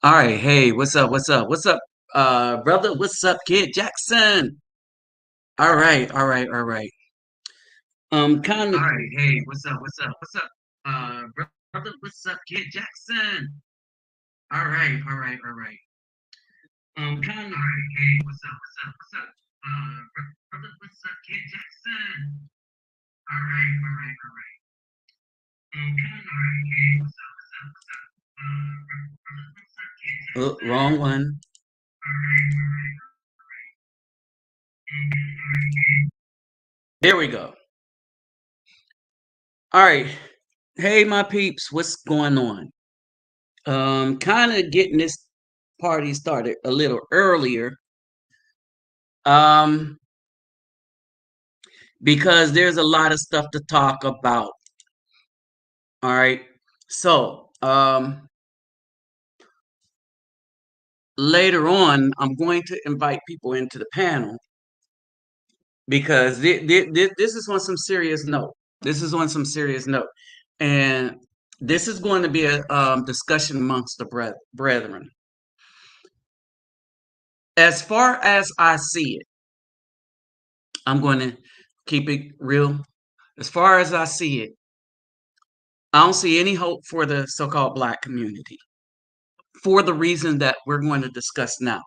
All right, hey, what's up? What's up? What's up, brother? What's up, Kid Jackson? All right, all right, all right. Kind of. All right, hey, what's up? What's up? What's up, brother? What's up, Kid Jackson? All right, all right, all right. Kind of. All right, hey, what's up? What's up? What's up, brother? What's up, Kid Jackson? All right, all right, all right. Kind of. All right, hey, what's up? What's up? What's up, brother? What's up, Kid Jackson? Oh, wrong one. All right, all right. There we go. All right. Hey, my peeps, what's going on? Kind of getting this party started a little earlier. Um, because there's a lot of stuff to talk about. All right. So, later on, I'm going to invite people into the panel because this is on some serious note. This is on some serious note. And this is going to be a discussion amongst the brethren. As far as I see it, I'm going to keep it real. As far as I see it, I don't see any hope for the so-called black community for the reason that we're going to discuss now.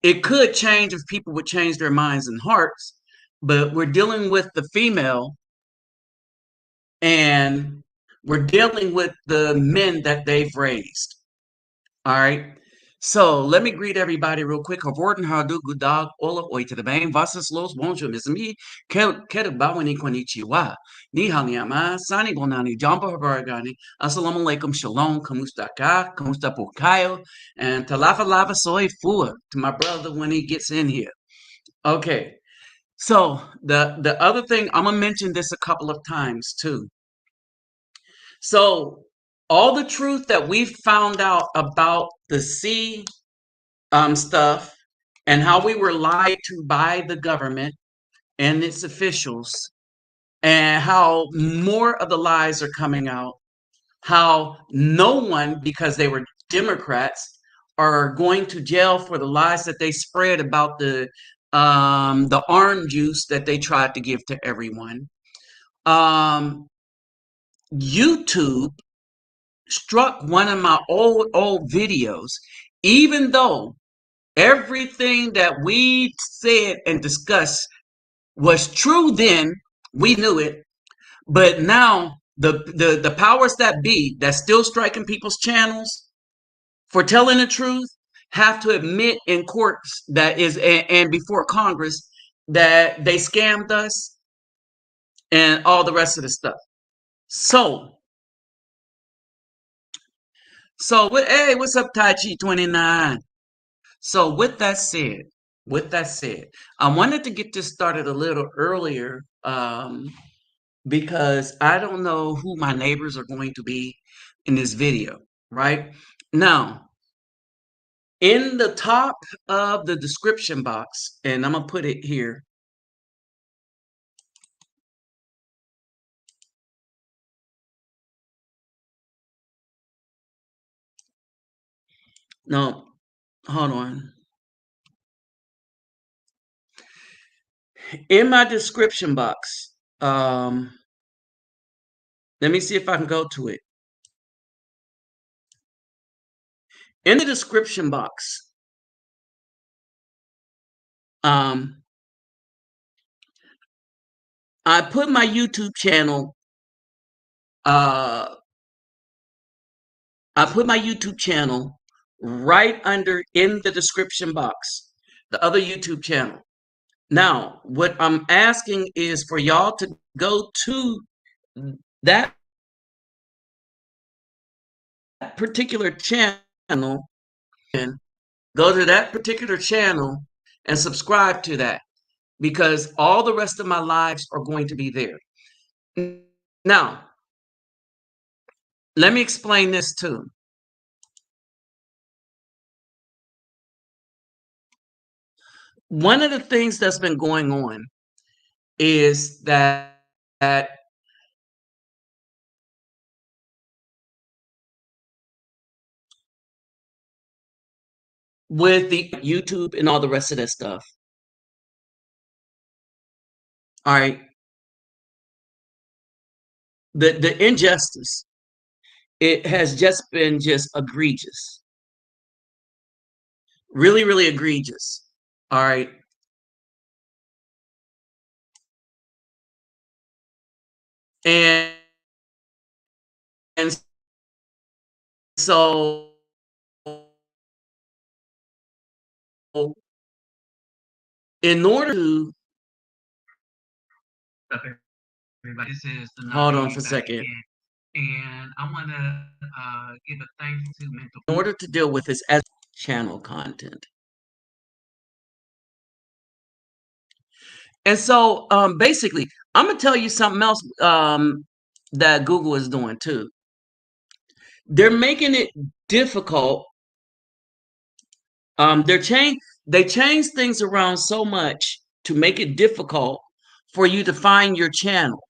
It could change if people would change their minds and hearts, but we're dealing with the female and we're dealing with the men that they've raised. All right. So let me greet everybody real quick. Guten Hadu Gudag Ola Oitadabain Vasas Los Bonjour Mizmi Kedabawani Konnichiwa Nihang Yama Sani Bonani Jamba Habaragani Assalamu alaikum Shalom Kamustaka Kamusta Pukayo and Talafa Lava Soy Fua to my brother when he gets in here. Okay. So the other thing I'm gonna mention this a couple of times too. So all the truth that we found out about the sea stuff and how we were lied to by the government and its officials, and how more of the lies are coming out, how no one, because they were Democrats, are going to jail for the lies that they spread about the orange juice that they tried to give to everyone. YouTube struck one of my old videos, even though everything that we said and discussed was true then, we knew it, but now the powers that be that's still striking people's channels for telling the truth have to admit in courts that is and before Congress that they scammed us and all the rest of the stuff. Hey, what's up, Tai Chi 29? So with that said, I wanted to get this started a little earlier because I don't know who my neighbors are going to be in this video, right? Now, in the top of the description box, and I'm gonna put it here. No, hold on. In my description box, let me see if I can go to it. In the description box, um, I put my YouTube channel. Uh, I put my YouTube channel right under in the description box, the other YouTube channel. Now, what I'm asking is for y'all to go to that particular channel and go to that particular channel and subscribe to that because all the rest of my lives are going to be there. Now, let me explain this too. One of the things that's been going on is that with the YouTube and all the rest of that stuff. All right. The injustice, it has just been just egregious. Really, really egregious. All right. And and so in order to everybody, this is the hold on for a second. And I want to give a thanks to mental in order to deal with this as channel content. And so basically, I'm gonna tell you something else that Google is doing too. They're making it difficult. They change things around so much to make it difficult for you to find your channel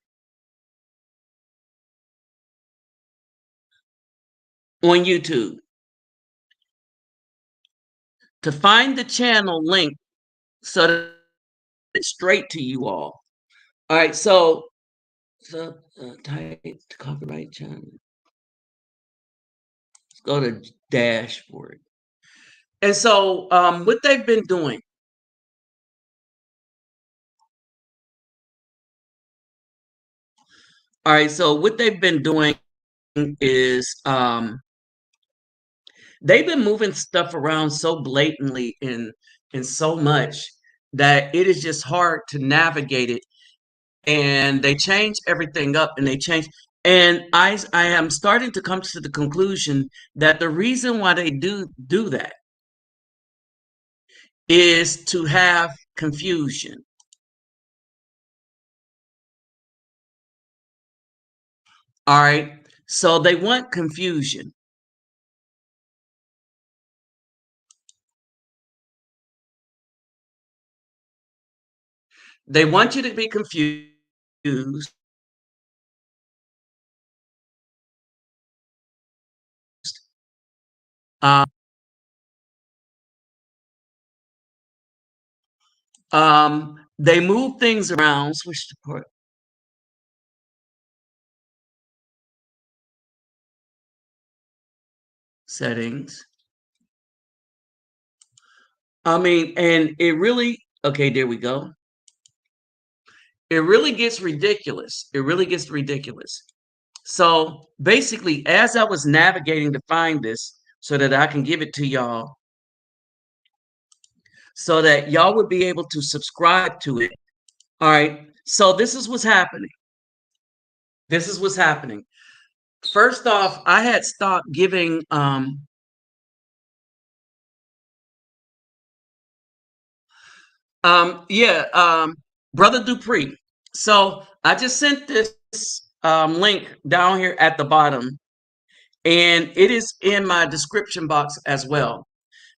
on YouTube. To find the channel link so that it's straight to you all. All right, so type copyright channel. Let's go to dashboard. And so what they've been doing. All right, so what they've been doing is they've been moving stuff around so blatantly and so much that it is just hard to navigate it. And they change everything up and they change. And I am starting to come to the conclusion that the reason why they do that is to have confusion. All right. So they want confusion. They want you to be confused. Um, they move things around. Switch to port settings. I mean, and it really, okay, there we go. It really gets ridiculous. It really gets ridiculous. So basically, as I was navigating to find this so that I can give it to y'all, so that y'all would be able to subscribe to it. All right. So this is what's happening. This is what's happening. First off, I had stopped giving Brother Dupree. So I just sent this link down here at the bottom, and it is in my description box as well.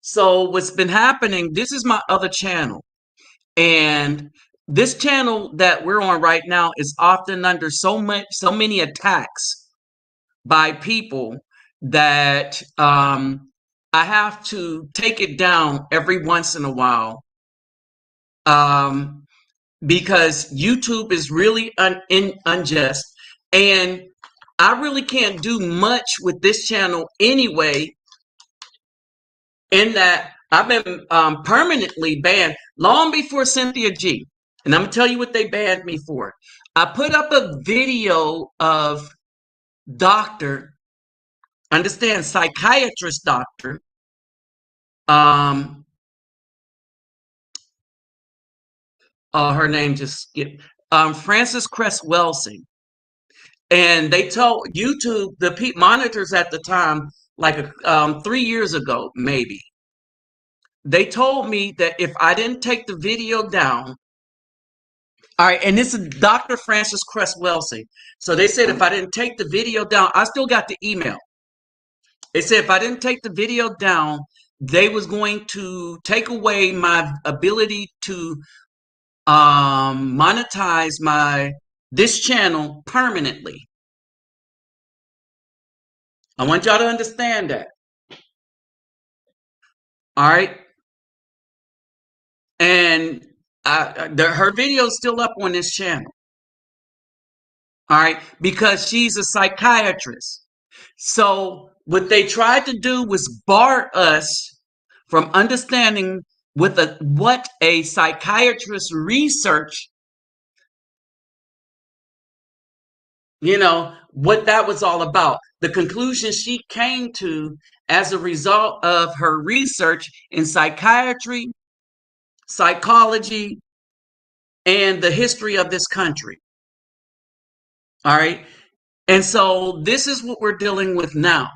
So what's been happening, this is my other channel. And this channel that we're on right now is often under so many attacks by people that I have to take it down every once in a while because YouTube is really unjust, and I really can't do much with this channel anyway. In that I've been permanently banned long before Cynthia G. And I'm gonna tell you what they banned me for. I put up a video of doctor, understand, psychiatrist doctor, her name just skipped, Frances Cress Welsing. And they told YouTube, the monitors at the time, like 3 years ago, maybe, they told me that if I didn't take the video down, all right, and this is Dr. Frances Cress Welsing. So they said if I didn't take the video down, I still got the email. They said if I didn't take the video down, they was going to take away my ability to monetize this channel permanently. I want y'all to understand that. All right, and her video is still up on this channel. All right, because she's a psychiatrist. So what they tried to do was bar us from understanding what a psychiatrist research, what that was all about. The conclusion she came to as a result of her research in psychiatry, psychology, and the history of this country. All right. And so this is what we're dealing with now.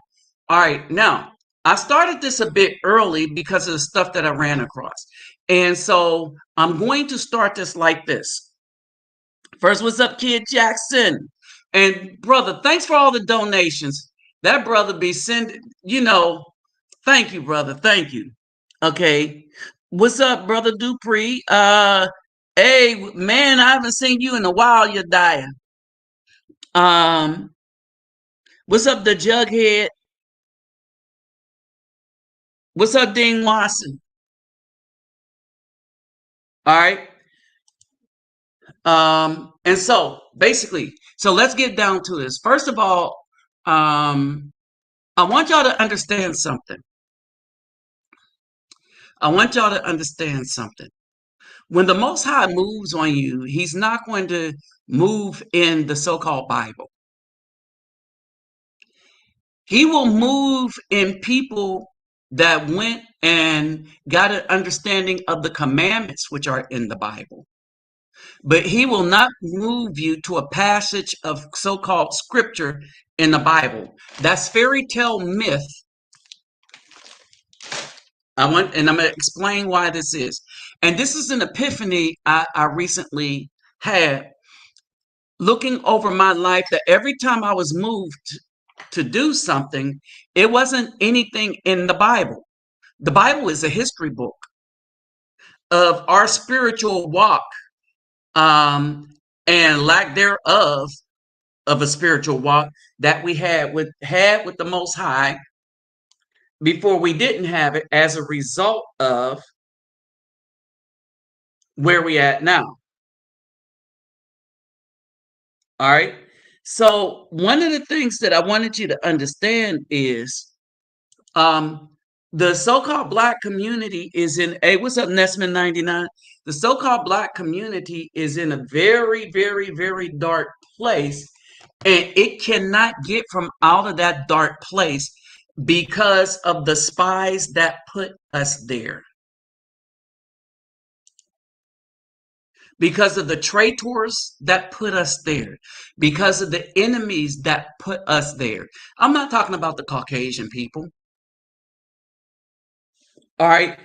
All right. Now, I started this a bit early because of the stuff that I ran across. And so I'm going to start this like this. First, what's up, Kid Jackson? And brother, thanks for all the donations. That brother be sending, thank you, brother. Thank you. Okay. What's up, brother Dupree? Hey, man, I haven't seen you in a while. You're dying. Um, what's up, the Jughead? What's up, Dean Watson? All right. And so basically, so let's get down to this. First of all, I want y'all to understand something. I want y'all to understand something. When the Most High moves on you, he's not going to move in the so-called Bible. He will move in people that went and got an understanding of the commandments which are in the Bible. But he will not move you to a passage of so-called scripture in the Bible. That's fairy tale myth. I'm going to explain why this is. And this is an epiphany I recently had, looking over my life, that every time I was moved to do something, it wasn't anything in the Bible. The Bible is a history book of our spiritual walk, and lack thereof of a spiritual walk that we had with the Most High before we didn't have it, as a result of where we at now. All right. So one of the things that I wanted you to understand is, the so-called Black community is in a, what's up, Nesman 99? The so-called Black community is in a very, very, very dark place, and it cannot get from out of that dark place because of the spies that put us there. Because of the traitors that put us there, because of the enemies that put us there. I'm not talking about the Caucasian people. All right.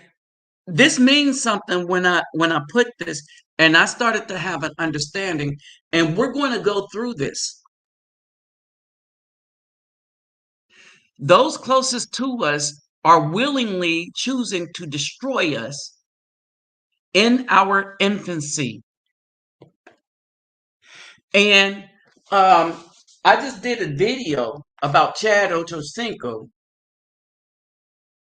This means something when I put this, and I started to have an understanding, and we're going to go through this. Those closest to us are willingly choosing to destroy us in our infancy. And I just did a video about Chad Ochocinco,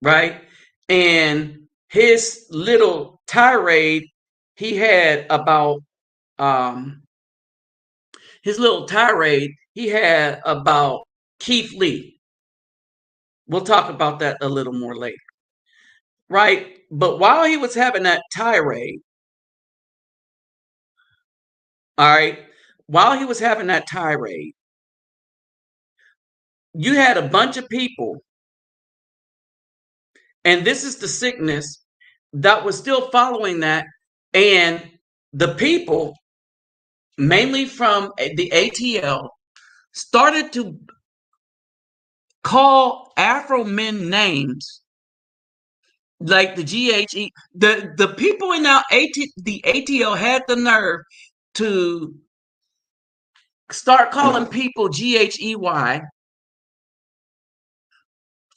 right? And his little tirade he had about Keith Lee. We'll talk about that a little more later, right? But while he was having that tirade, all right, while he was having that tirade, you had a bunch of people, and this is the sickness that was still following that, and the people, mainly from the ATL, started to call Afro men names like the GHE. The people in the ATL had the nerve to start calling people GHEY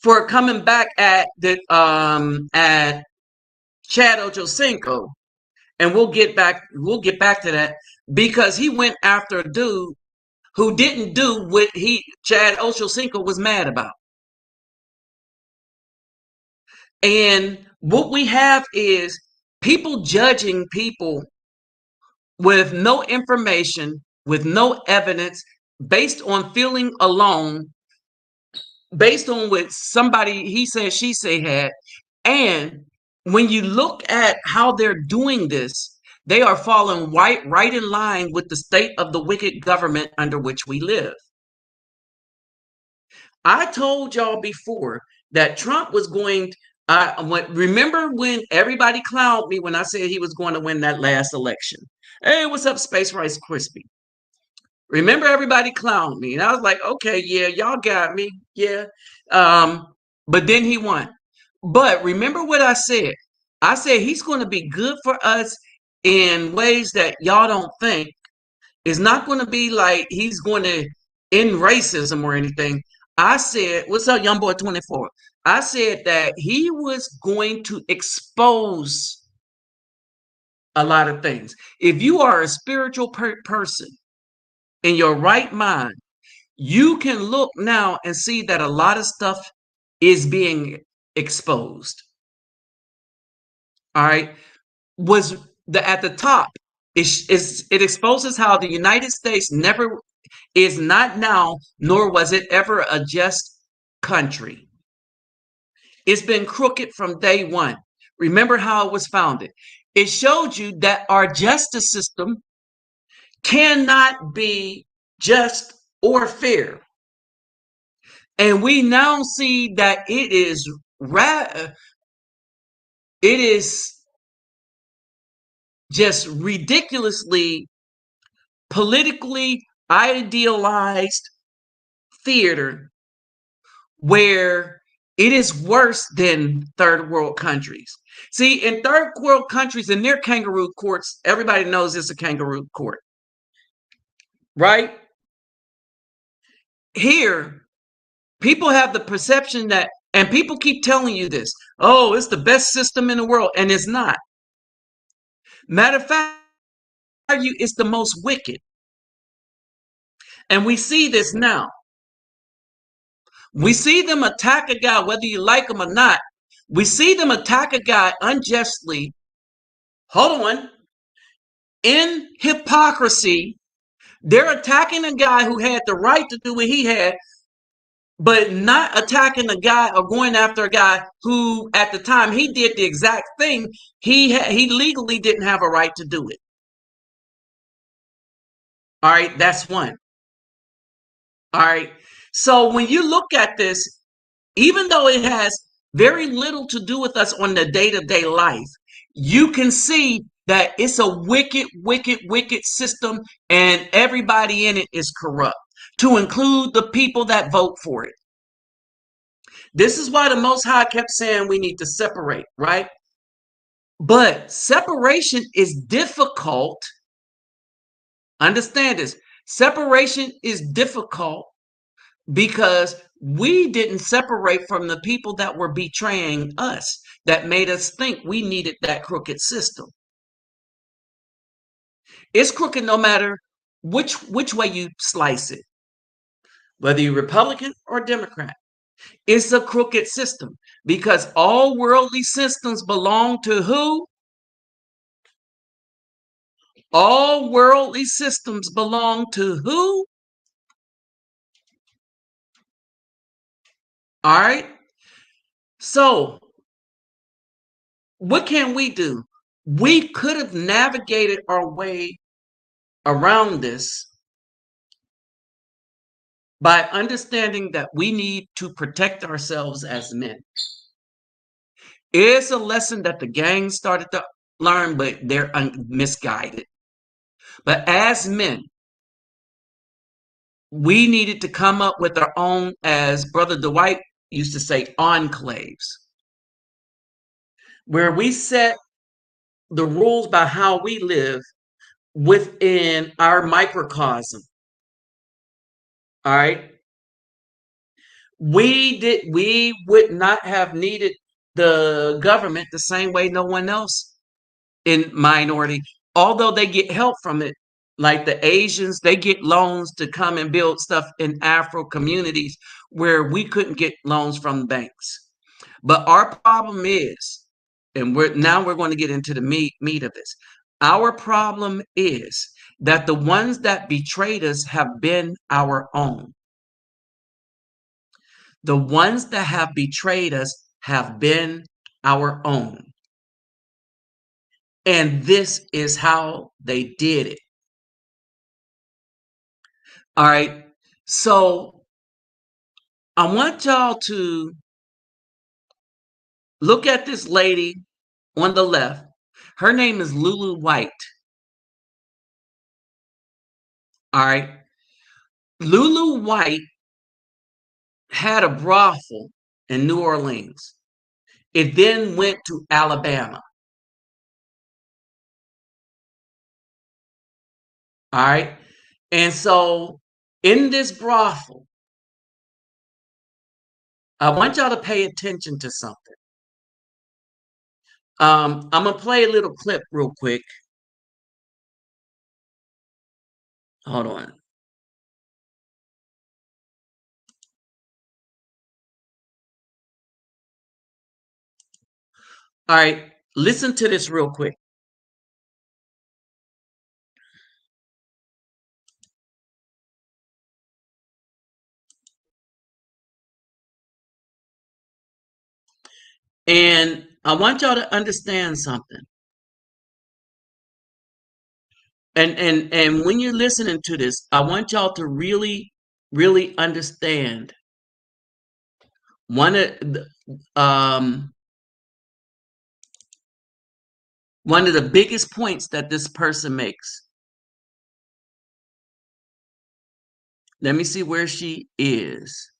for coming back at Chad Ochocinco, and we'll get back to that, because he went after a dude who didn't do what Chad Ochocinco was mad about. And What we have is people judging people with no information, with no evidence, based on feeling alone, based on what somebody he said, she say had. And when you look at how they're doing this, they are falling right in line with the state of the wicked government under which we live. I told y'all before that Trump was going. Remember when everybody clowned me when I said he was going to win that last election? Hey, what's up, Space Rice Crispy? Remember everybody clowned me, and I was like, okay, yeah, y'all got me, yeah. But then he won. But remember what I said? I said he's going to be good for us in ways that y'all don't think. It's not going to be like he's going to end racism or anything. I said, what's up, young boy 24? I said that he was going to expose a lot of things. If you are a spiritual person in your right mind, you can look now and see that a lot of stuff is being exposed. All right. Was the at the top, it exposes how the United States never is not now, nor was it ever a just country. It's been crooked from day one. Remember how it was founded. It showed you that our justice system cannot be just or fair. And we now see that it is just ridiculously politically idealized theater where it is worse than third world countries. See, in third world countries, in their kangaroo courts, everybody knows it's a kangaroo court, right? Here, people have the perception that, and people keep telling you this, oh, it's the best system in the world, and it's not. Matter of fact, it's the most wicked. And we see this now. We see them attack a guy, whether you like him or not. We see them attack a guy unjustly. Hold on. In hypocrisy, they're attacking a guy who had the right to do what he had, but not attacking a guy or going after a guy who, at the time he did the exact thing, he legally didn't have a right to do it. All right, that's one. All right. So when you look at this, even though it has very little to do with us on the day-to-day life, you can see that it's a wicked, wicked, wicked system, and everybody in it is corrupt, to include the people that vote for it. This is why the Most High kept saying we need to separate, right? But separation is difficult. Understand this. Separation is difficult because we didn't separate from the people that were betraying us, that made us think we needed that crooked system. It's crooked no matter which way you slice it, whether you're Republican or Democrat. It's a crooked system because all worldly systems belong to who? All worldly systems belong to who? All right. So, what can we do? We could have navigated our way around this by understanding that we need to protect ourselves as men. It's a lesson that the gang started to learn, but they're misguided. But as men, we needed to come up with our own, as Brother Dwight used to say, enclaves, where we set the rules by how we live within our microcosm. All right. We would not have needed the government the same way no one else in minority, although they get help from it. Like the Asians, they get loans to come and build stuff in Afro communities where we couldn't get loans from banks. But our problem is and we're going to get into the meat of this. Our problem is that the ones that betrayed us have been our own. The ones that have betrayed us have been our own. And this is how they did it. All right. So I want y'all to look at this lady on the left. Her name is Lulu White. All right. Lulu White had a brothel in New Orleans. It then went to Alabama. All right. And so in this brothel, I want y'all to pay attention to something. I'm going to play a little clip real quick. Hold on. All right. Listen to this real quick. And I want y'all to understand something. And when you're listening to this, I want y'all to really, really understand one of the biggest points that this person makes. Let me see where she is.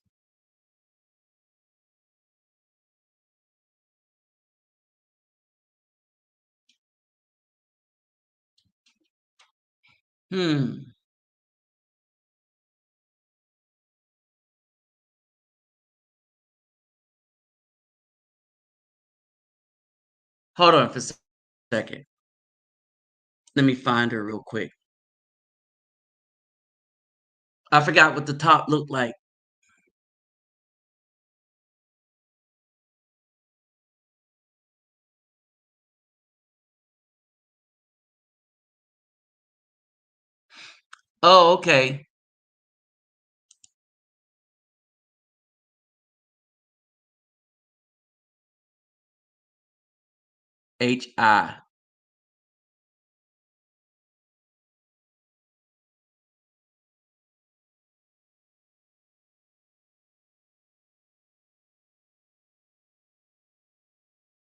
Hold on for a second. Let me find her real quick. I forgot what the top looked like. Oh, okay. HI.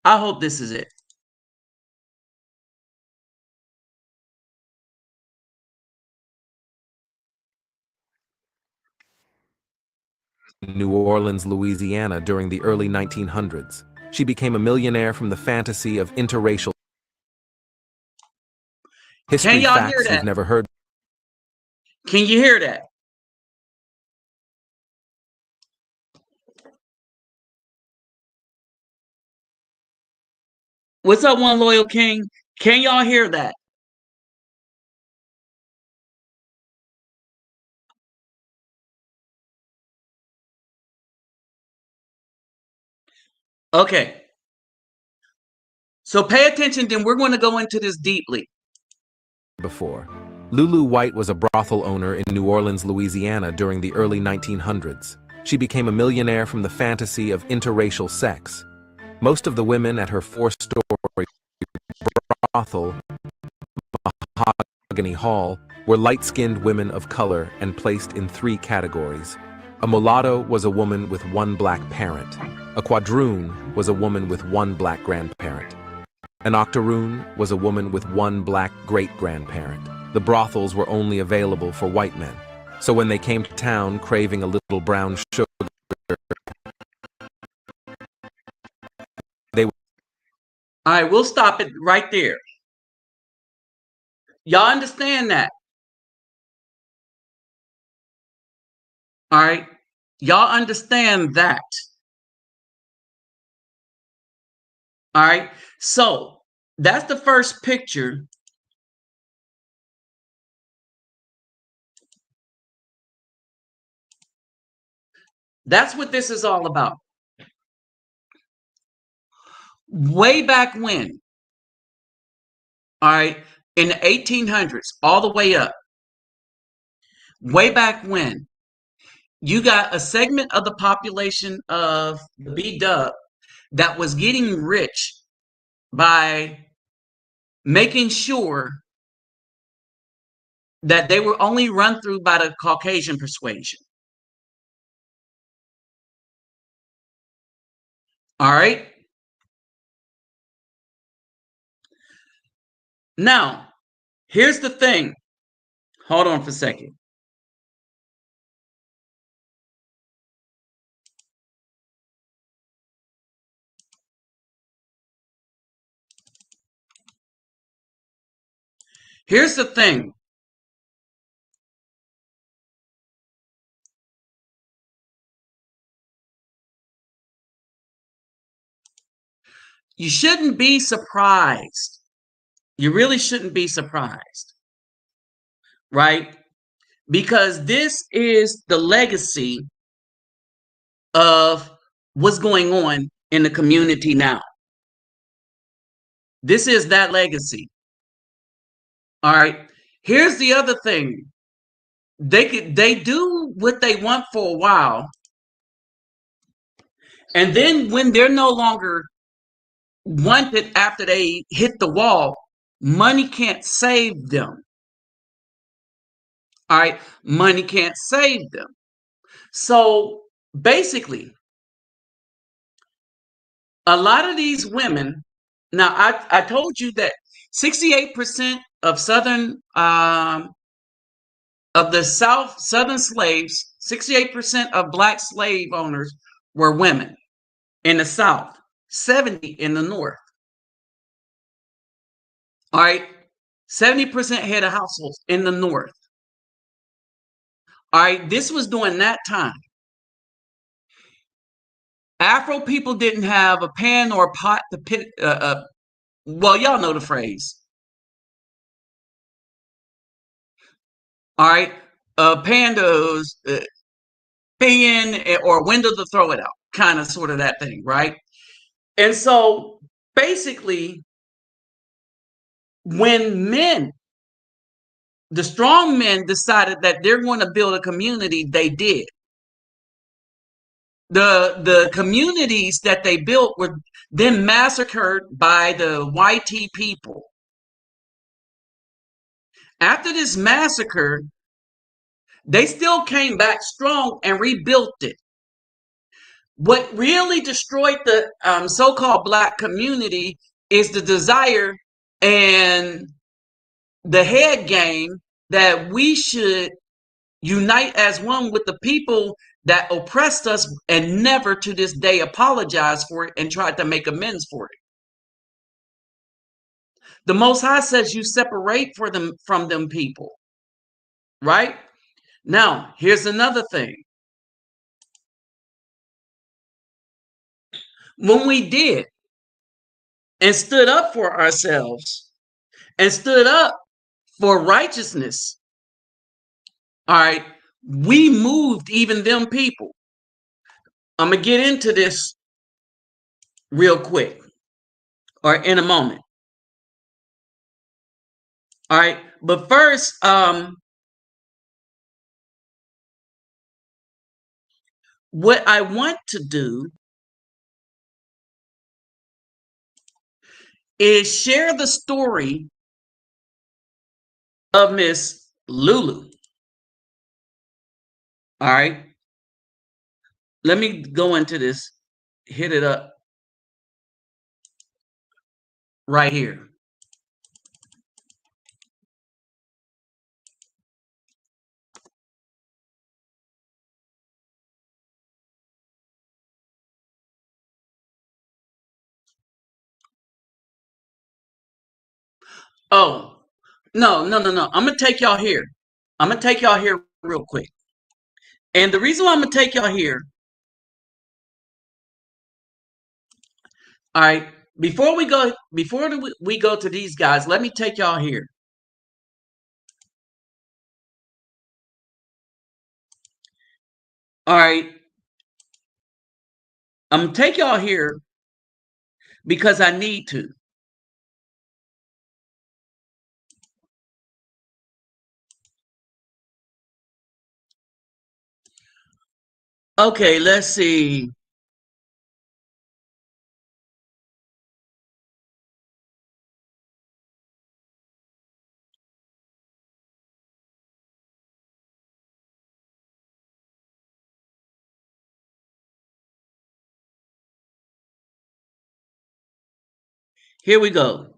I hope this is it. New Orleans, Louisiana during the early 1900s. She became a millionaire from the fantasy of interracial history Can y'all hear facts you've that? never heard. Can you hear that? What's up, One Loyal King? Can y'all hear that? Okay. So pay attention, then we're going to go into this deeply. Before. Lulu White was a brothel owner in New Orleans, Louisiana during the early 1900s. She became a millionaire from the fantasy of interracial sex. Most of the women at her four-story brothel, Mahogany Hall, were light-skinned women of color and placed in three categories. A mulatto was a woman with one black parent. A quadroon was a woman with one black grandparent. An octoroon was a woman with one black great-grandparent. The brothels were only available for white men. So when they came to town craving a little brown sugar, they would... All right, we'll stop it right there. Y'all understand that? All right. Y'all understand that? All right. So that's the first picture. That's what this is all about. Way back when, all right, in the 1800s, all the way up, way back when, you got a segment of the population of the B-Dub that was getting rich by making sure that they were only run through by the Caucasian persuasion. All right. Now, here's the thing. Hold on for a second. Here's the thing. You shouldn't be surprised. You really shouldn't be surprised, right? Because this is the legacy of what's going on in the community now. This is that legacy. All right. Here's the other thing. They do what they want for a while, and then when they're no longer wanted after they hit the wall, money can't save them. All right. Money can't save them. So basically, a lot of these women, now I told you that 68% of of the southern slaves, 68% of black slave owners were women in the South, 70 in the North. All right. 70% head of households in the North. All right. This was during that time. Afro people didn't have a pan or a pot to pit. Well, y'all know the phrase. All right. Pan to pay in or window to throw it out. Kind of sort of that thing. Right. And so basically, when the strong men decided that they're going to build a community, they did. The communities that they built were then massacred by the YT people. After this massacre, they still came back strong and rebuilt it. What really destroyed the so-called black community is the desire and the head game that we should unite as one with the people that oppressed us and never to this day apologize for it and tried to make amends for it. The Most High says you separate for them from them people, right? Now, here's another thing. When we did and stood up for ourselves and stood up for righteousness, all right, we moved even them people. I'm going to get into this real quick or in a moment. All right, but first, what I want to do is share the story of Miss Lulu. All right, let me go into this, hit it up right here. Oh, no, no, no, no. I'm going to take y'all here. I'm going to take y'all here real quick. And the reason why I'm going to take y'all here, all right, before we go to these guys, let me take y'all here. All right. I'm going to take y'all here because I need to. Okay, let's see. Here we go.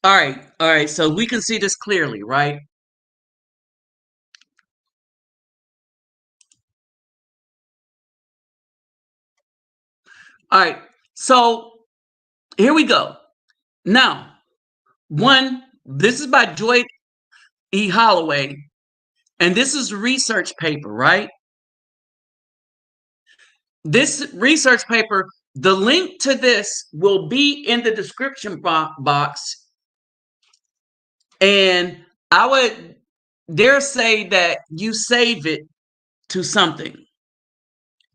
All right. So we can see this clearly, right? All right. So here we go. Now, this is by Joy E. Holloway, and this is a research paper, right? This research paper, the link to this will be in the description box. And I would dare say that you save it to something,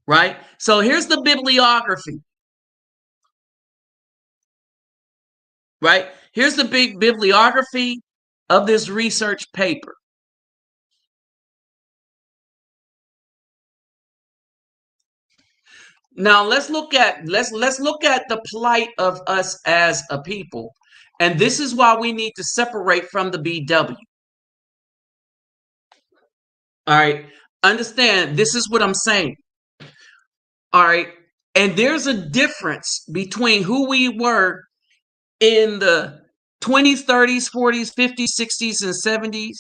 right? So here's the bibliography, right? Here's the big bibliography of this research paper. Now let's look at the plight of us as a people. And this is why we need to separate from the BW. All right. Understand, this is what I'm saying. All right. And there's a difference between who we were in the 20s, 30s, 40s, 50s, 60s, and 70s,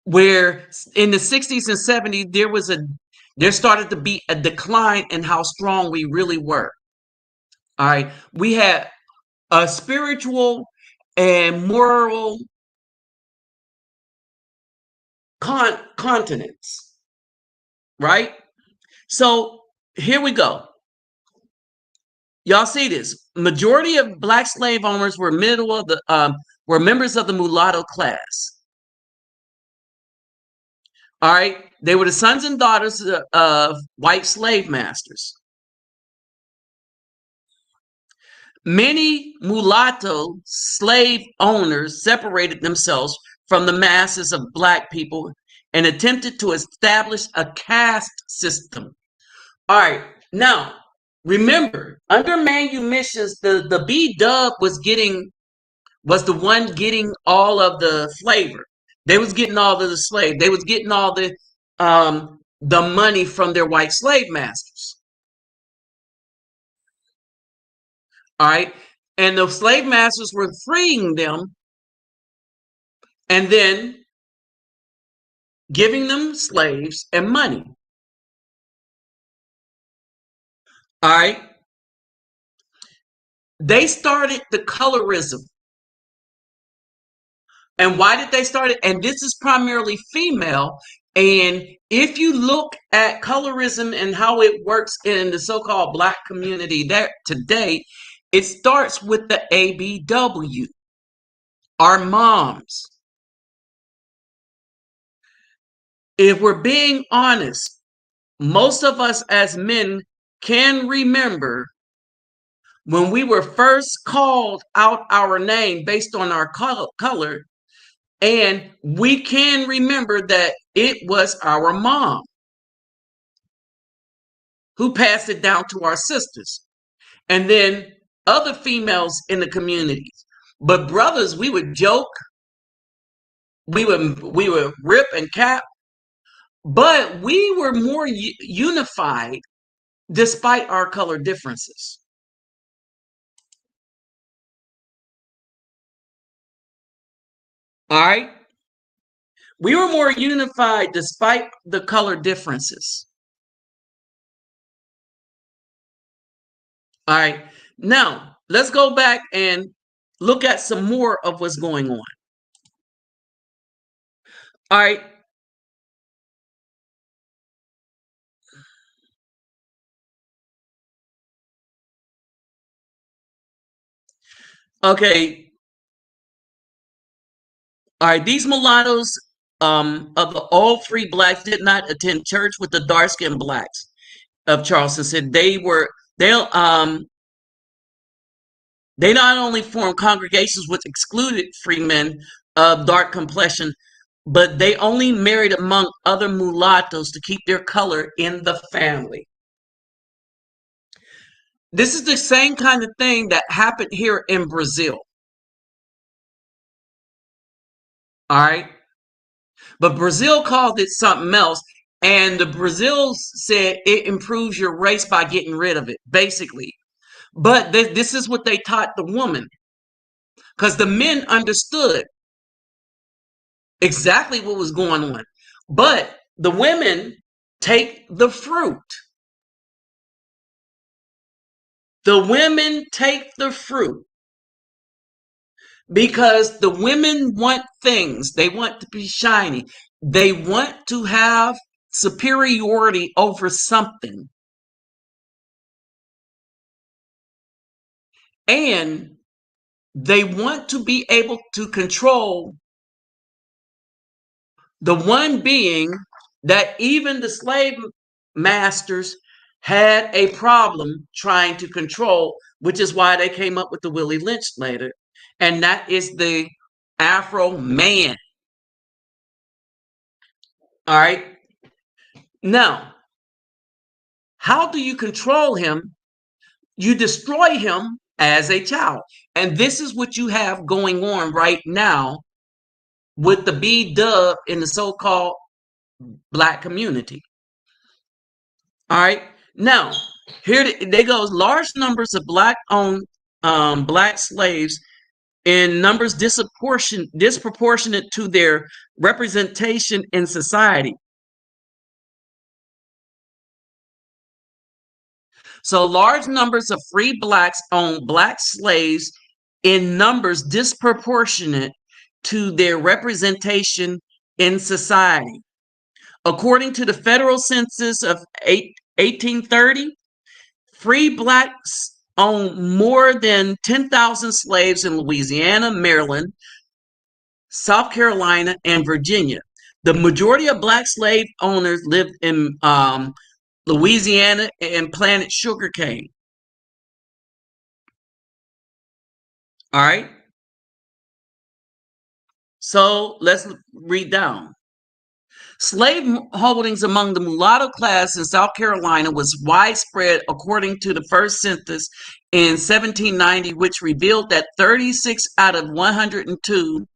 where in the 60s and 70s, there started to be a decline in how strong we really were. All right. We had a spiritual and moral continents, right? So here we go. Y'all see this? Majority of black slave owners were members of the mulatto class. All right, they were the sons and daughters of white slave masters. Many mulatto slave owners separated themselves from the masses of black people and attempted to establish a caste system. All right, now remember, under manumissions, the B Dub was the one getting all of the flavor. They was getting all of the slave. They was getting all the money from their white slave masters. All right, and the slave masters were freeing them and then giving them slaves and money. All right, they started the colorism. And why did they start it? And this is primarily female. And if you look at colorism and how it works in the so-called black community there today, it starts with the ABW, our moms. If we're being honest, most of us as men can remember when we were first called out our name based on our color, and we can remember that it was our mom who passed it down to our sisters and then other females in the communities. But brothers, we would joke, we would rip and cap, but we were more unified despite our color differences. All right? We were more unified despite the color differences. All right. Now, let's go back and look at some more of what's going on. All right. Okay, all right. These mulattoes, of the all free blacks, did not attend church with the dark skinned blacks of Charleston. Said they not only formed congregations which excluded free men of dark complexion, but they only married among other mulattoes to keep their color in the family. This is the same kind of thing that happened here in Brazil. All right. But Brazil called it something else. And the Brazil said it improves your race by getting rid of it, basically. But this is what they taught the woman because the men understood exactly what was going on. But the women take the fruit. The women take the fruit because the women want things. They want to be shiny. They want to have superiority over something. And they want to be able to control the one being that even the slave masters had a problem trying to control, which is why they came up with the Willie Lynch later. And that is the Afro man. All right. Now, how do you control him? You destroy him as a child. And this is what you have going on right now with the B dub in the so called black community. All right. Now, here they goes. Large numbers of black-owned black slaves in numbers disproportionate to their representation in society. So, large numbers of free blacks own black slaves in numbers disproportionate to their representation in society. According to the federal census of 1830, free blacks own more than 10,000 slaves in Louisiana, Maryland, South Carolina, and Virginia. The majority of black slave owners lived in Louisiana and planted sugarcane. All right. So let's read down. Slave holdings among the mulatto class in South Carolina was widespread according to the first census in 1790, which revealed that 36 out of 102,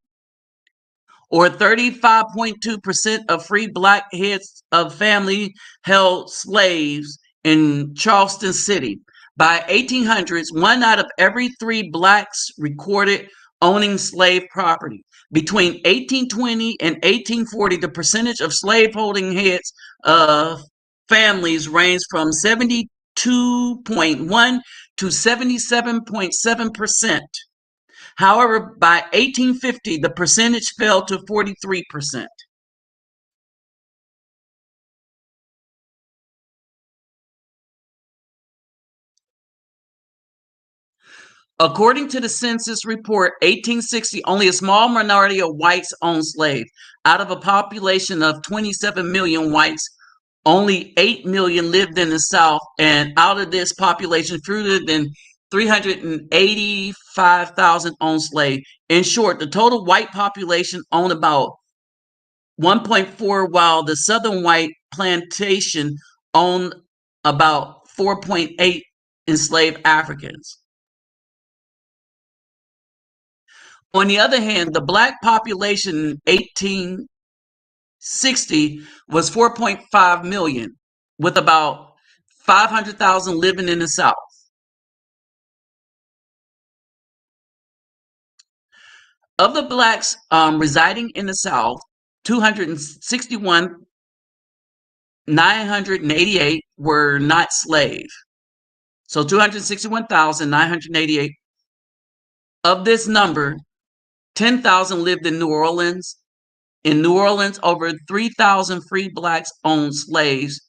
or 35.2% of free black heads of family held slaves in Charleston City. By 1800s, one out of every three blacks recorded owning slave property. Between 1820 and 1840, the percentage of slaveholding heads of families ranged from 72.1 to 77.7%. However, by 1850, the percentage fell to 43%. According to the census report, 1860, only a small minority of whites owned slaves. Out of a population of 27 million whites, only 8 million lived in the South, and out of this population, fewer than 385,000 owned slaves. In short, the total white population owned about 1.4, while the Southern white plantation owned about 4.8 enslaved Africans. On the other hand, the black population in 1860 was 4.5 million, with about 500,000 living in the South. Of the blacks residing in the South, 261,988 were not slave. So 261,988. Of this number, 10,000 lived in New Orleans. In New Orleans, over 3,000 free blacks owned slaves.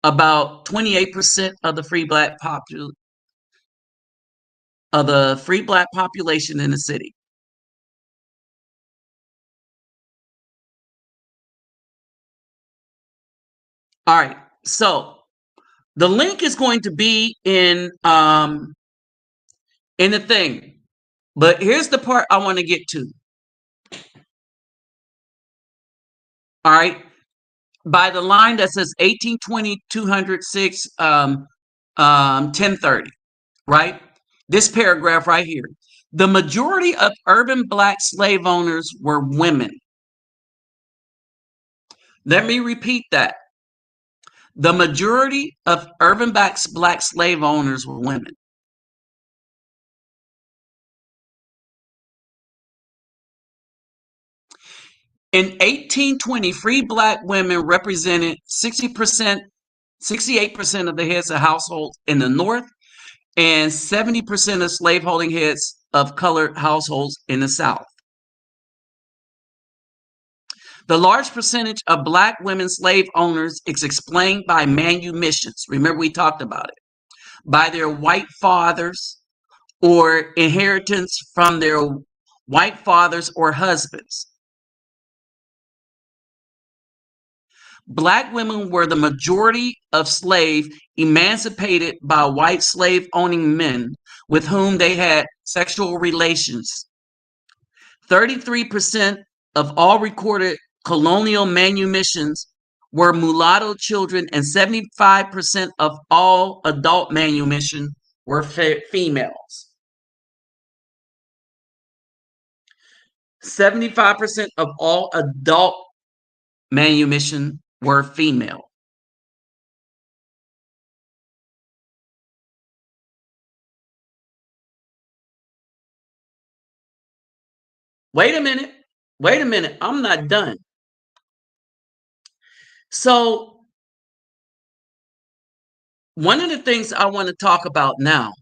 About 28% of the free black population. of the free black population in the city. All right. So the link is going to be in the thing. But here's the part I want to get to. All right. By the line that says 1820, 206, 1030, right? This paragraph right here. The majority of urban black slave owners were women. Let me repeat that. The majority of urban black slave owners were women. In 1820, free black women represented 60%, 68% of the heads of households in the North and 70% of slaveholding heads of colored households in the South. The large percentage of black women slave owners is explained by manumissions. Remember, we talked about it. By their white fathers or inheritance from their white fathers or husbands. Black women were the majority of slave emancipated by white slave owning men with whom they had sexual relations. 33% of all recorded colonial manumissions were mulatto children, and 75% of all adult manumission were females. 75% of all adult manumission were female. Wait a minute. Wait a minute. I'm not done. So, one of the things I want to talk about now,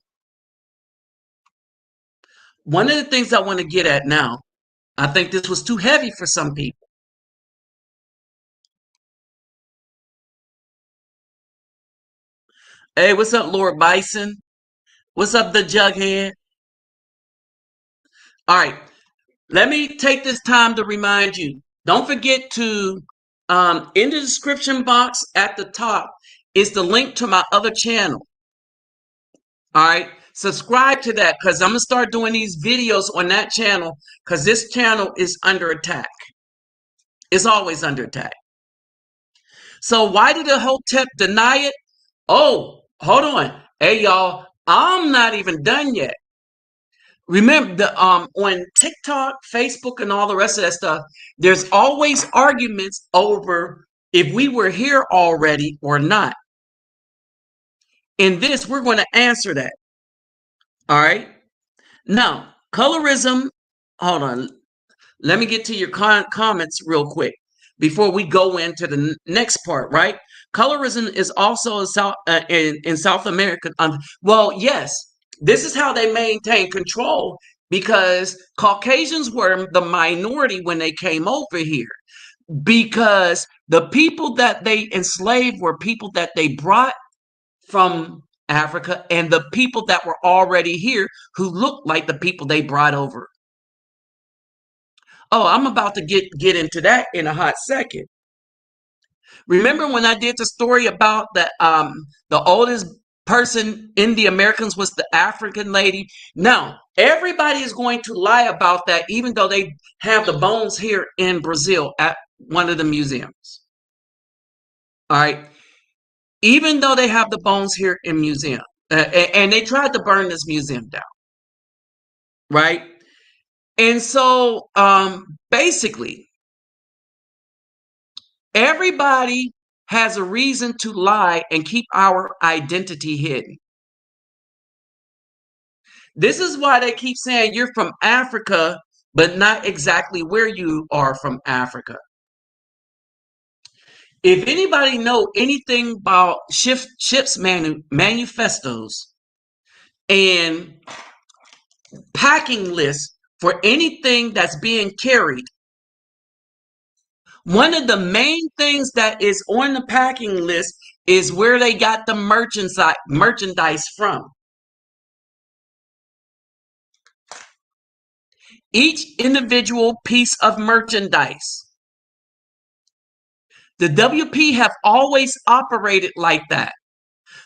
one of the things I want to get at now, I think this was too heavy for some people. Hey, what's up, Lord Bison? What's up, the Jughead? All right, let me take this time to remind you. Don't forget to, in the description box at the top is the link to my other channel. All right, subscribe to that because I'm going to start doing these videos on that channel because this channel is under attack. It's always under attack. So why did the Hotep deny it? Oh, hold on. Hey, y'all, I'm not even done yet. Remember, on TikTok, Facebook, and all the rest of that stuff, there's always arguments over if we were here already or not. In this, we're going to answer that. All right. Now, colorism, hold on. Let me get to your comments real quick before we go into the next part, right? Colorism is also in South America. Well, yes, this is how they maintain control because Caucasians were the minority when they came over here because the people that they enslaved were people that they brought from Africa and the people that were already here who looked like the people they brought over. Oh, I'm about to get into that in a hot second. Remember when I did the story about the oldest person in the Americans was the African lady? Now, everybody is going to lie about that, even though they have the bones here in Brazil at one of the museums. All right. Even though they have the bones here in museum, and they tried to burn this museum down. Right. And so basically, everybody has a reason to lie and keep our identity hidden. This is why they keep saying you're from Africa, but not exactly where you are from Africa. If anybody know anything about ships manifestos and packing lists for anything that's being carried, one of the main things that is on the packing list is where they got the merchandise from. each individual piece of merchandise. The WP have always operated like that.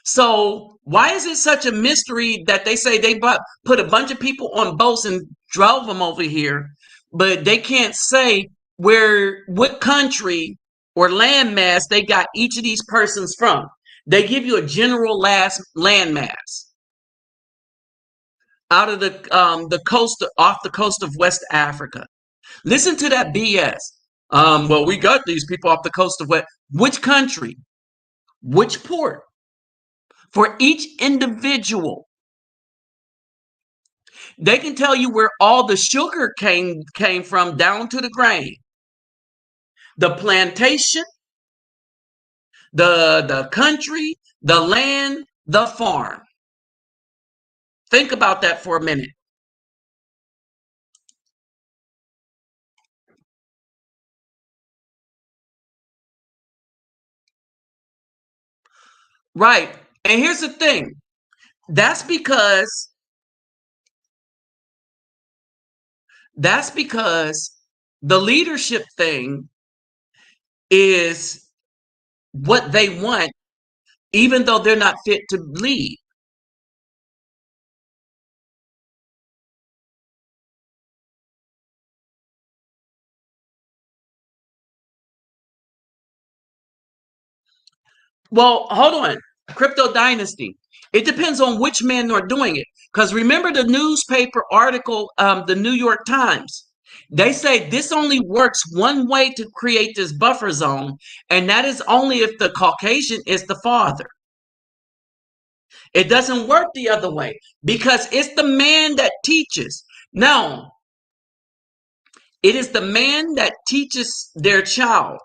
So why is it such a mystery that they say they put a bunch of people on boats and drove them over here, but they can't say what country or landmass they got each of these persons from? They give you a general landmass out of the coast, off the coast of West Africa. Listen to that BS. Well, we got these people off the coast of West. Which country? Which port? For each individual, they can tell you where all the sugar came from, down to the grain, the plantation, the country, the land, the farm. Think about that for a minute. Right. And here's the thing. That's because the leadership thing is what they want, even though they're not fit to lead. Well, hold on. Crypto Dynasty. It depends on which men are doing it. Because remember the newspaper article, the New York Times. They say this only works one way to create this buffer zone, and that is only if the Caucasian is the father. It doesn't work the other way because it's the man that teaches. Now, it is the man that teaches their child.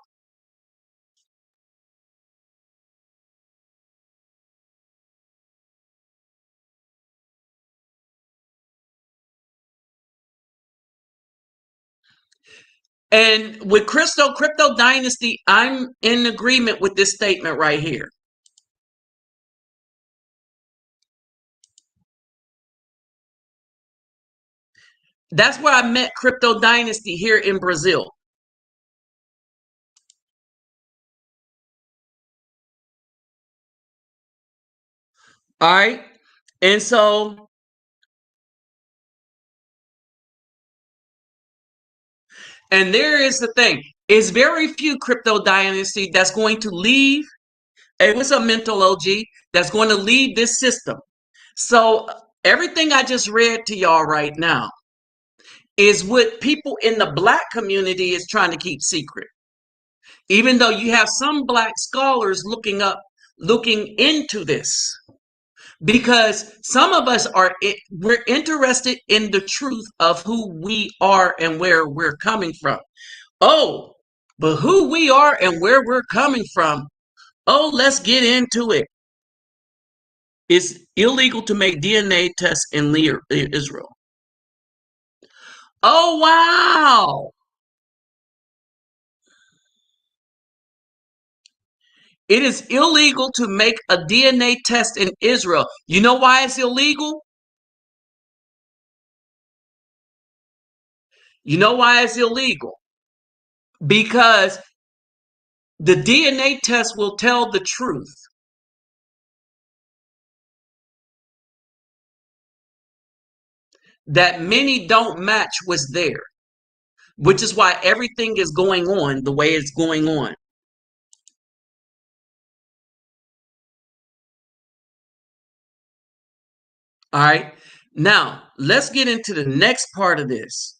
And with Crypto Dynasty, I'm in agreement with this statement right here. That's where I met Crypto Dynasty here in Brazil. All right. And so, and there is the thing. It's very few Crypto Dynasty that's going to leave. It was a mental OG that's going to leave this system. So everything I just read to y'all right now is what people in the black community is trying to keep secret. Even though you have some black scholars looking into this. Because some of us we're interested in the truth of who we are and where we're coming from. Oh, but who we are and where we're coming from. Oh, let's get into it. It's illegal to make DNA tests in Israel. Oh, wow. It is illegal to make a DNA test in Israel. You know why it's illegal? You know why it's illegal? Because the DNA test will tell the truth. That many don't match what's there, which is why everything is going on the way it's going on. All right. Now, let's get into the next part of this.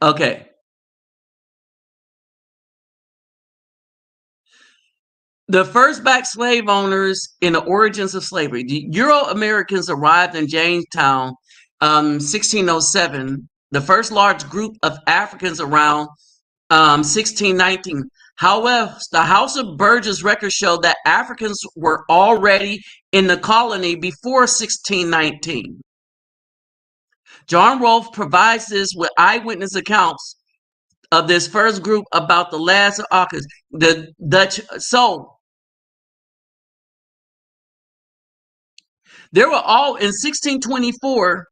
Okay. The first black slave owners in the origins of slavery. The Euro-Americans arrived in Jamestown 1607. The first large group of Africans around 1619. However, the House of Burgess records show that Africans were already in the colony before 1619. John Rolfe provides this with eyewitness accounts of this first group about the last of August. The Dutch. So There were all in 1624.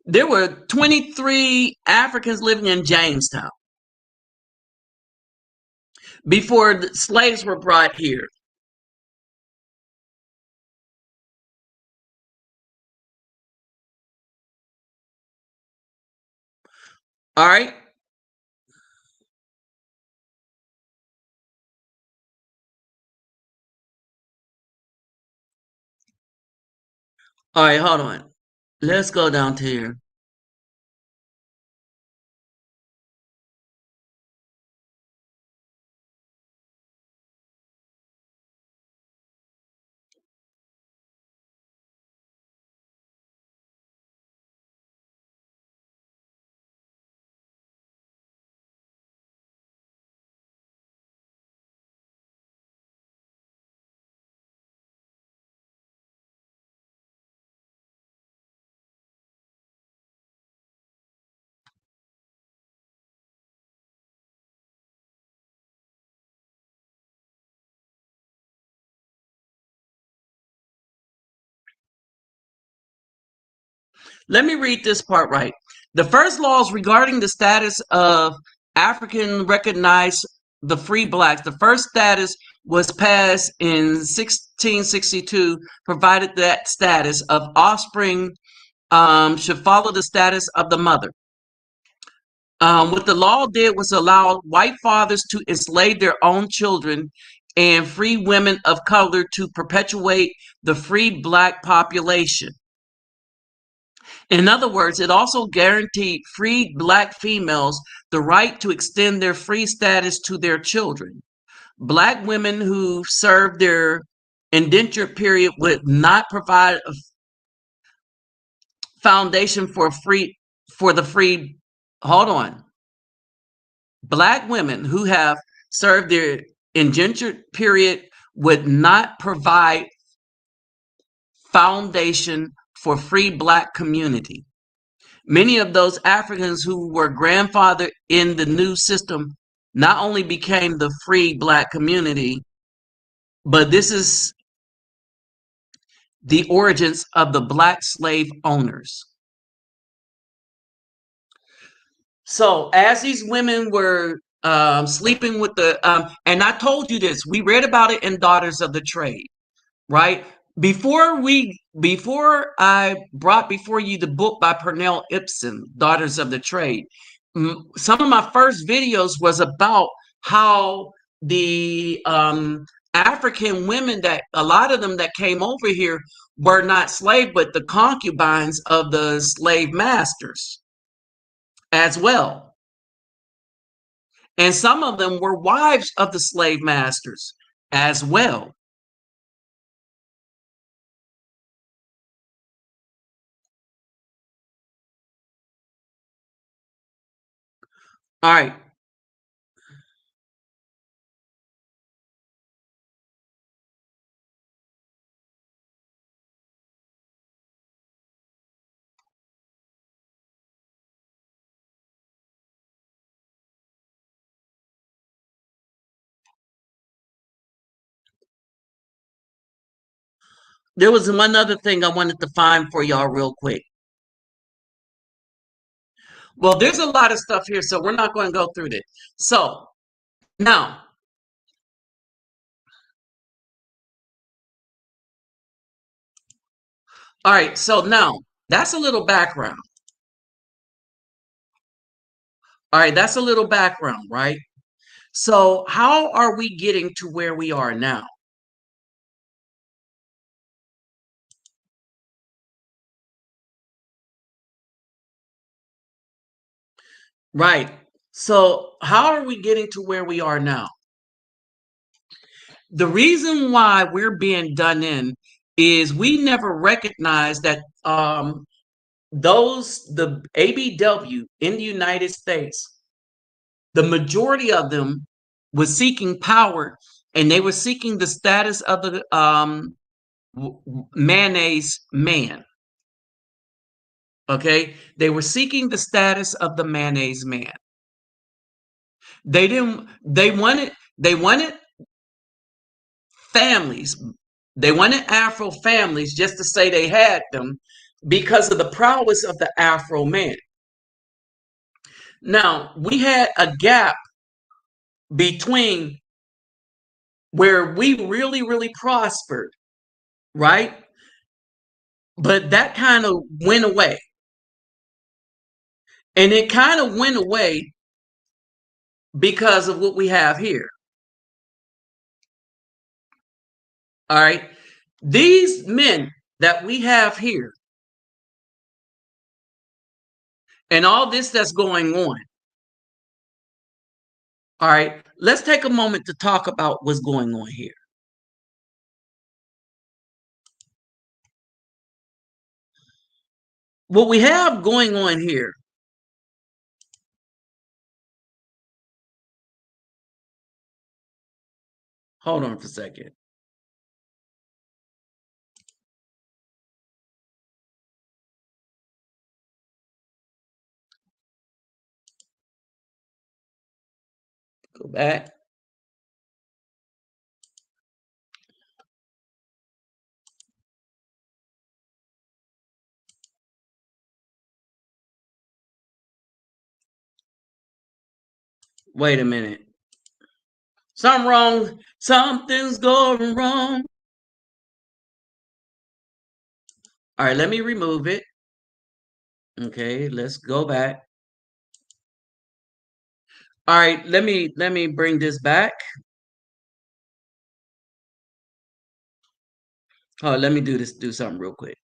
There were 23 Africans living in Jamestown before the slaves were brought here. All right. All right, hold on. Let's go down to here. Let me read this part right. The first laws regarding the status of African recognized the free blacks. The first status was passed in 1662, provided that status of offspring should follow the status of the mother. What the law did was allow white fathers to enslave their own children and free women of color to perpetuate the free black population. In other words, it also guaranteed free black females the right to extend their free status to their children. Black women who served their indentured period would not provide a foundation for the free. Hold on. Black women who have served their indentured period would not provide foundation for free black community. Many of those Africans who were grandfathered in the new system not only became the free black community, but this is the origins of the black slave owners. So as these women were sleeping with and I told you this, we read about it in Daughters of the Trade, right? Before I brought before you the book by Pernell Ibsen, Daughters of the Trade, some of my first videos was about how the African women, that a lot of them that came over here were not slaves, but the concubines of the slave masters as well. And some of them were wives of the slave masters as well. All right. There was one other thing I wanted to find for y'all real quick. Well, there's a lot of stuff here, so we're not going to go through this. So now, all right, so now that's a little background. All right, that's a little background, right? So how are we getting to where we are now? Right. So how are we getting to where we are now? The reason why we're being done in is we never recognized that the ABW in the United States, the majority of them was seeking power, and they were seeking the status of the mayonnaise man. Okay, they were seeking the status of the mayonnaise man. They didn't. They wanted families. They wanted Afro families just to say they had them because of the prowess of the Afro man. Now, we had a gap between where we really, really prospered, right? But that kind of went away. And it kind of went away because of what we have here. All right. These men that we have here and all this that's going on. All right. Let's take a moment to talk about what's going on here. What we have going on here. Hold on for a second. Go back. Wait a minute. Something wrong. Something's going wrong. All right, let me remove it. Okay, let's go back. All right, let me bring this back. Oh, let me do something real quick.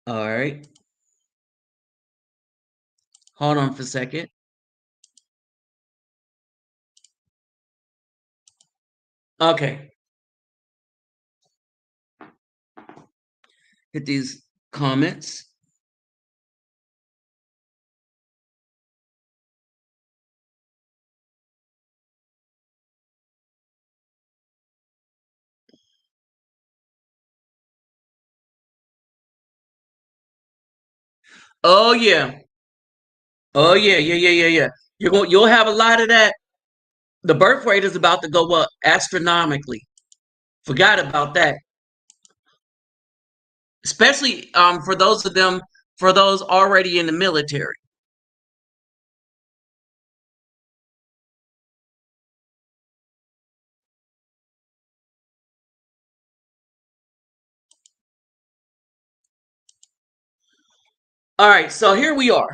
All right. Hold on for a second. Okay. Hit these comments. Oh yeah. Oh yeah, yeah. You'll have a lot of that. The birth rate is about to go up astronomically. Forgot about that. Especially for those already in the military. All right, so here we are.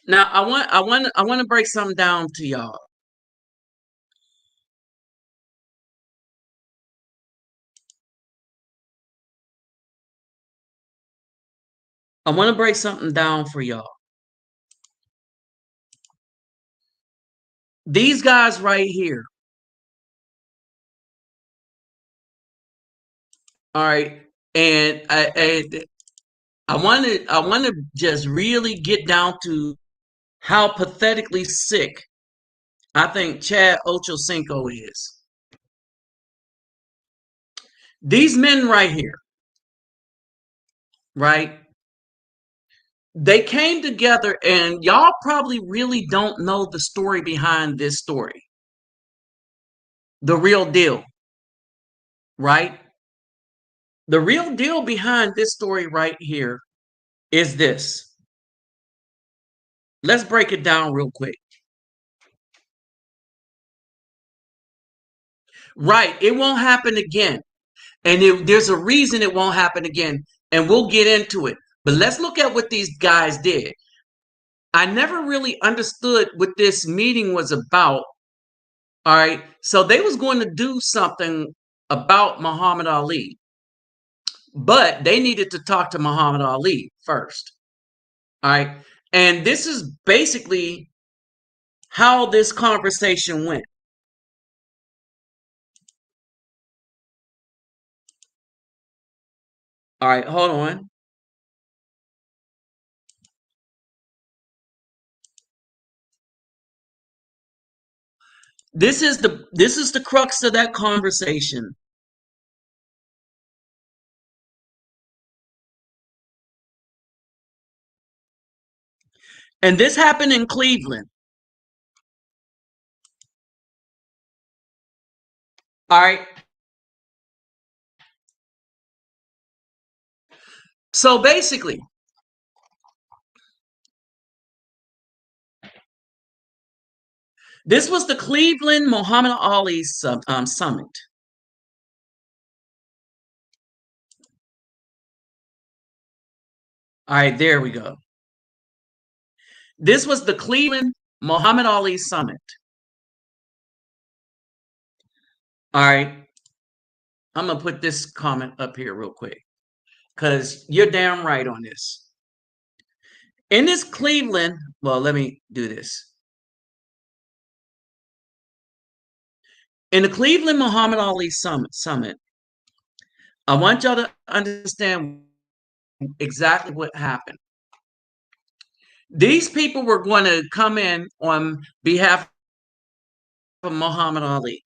Now I want to break something down to y'all. I want to break something down for y'all. These guys right here. All right, and I want to just really get down to how pathetically sick I think Chad Ochocinco is. These men right here, right? They came together, and y'all probably really don't know the story behind this story. The real deal, right? The real deal behind this story right here is this. Let's break it down real quick. Right, it won't happen again. And there's a reason it won't happen again. And we'll get into it. But let's look at what these guys did. I never really understood what this meeting was about. All right. So they was going to do something about Muhammad Ali. But they needed to talk to Muhammad Ali first. All right. And this is basically how this conversation went. All right, hold on. This is the crux of that conversation. And this happened in Cleveland. All right. So basically, this was the Cleveland Muhammad Ali summit. All right, there we go. This was the Cleveland Muhammad Ali summit. All right, I'm gonna put this comment up here real quick because you're damn right on this. In this Cleveland, well, let me do this. In the Cleveland Muhammad Ali summit, I want y'all to understand exactly what happened. These people were going to come in on behalf of Muhammad Ali.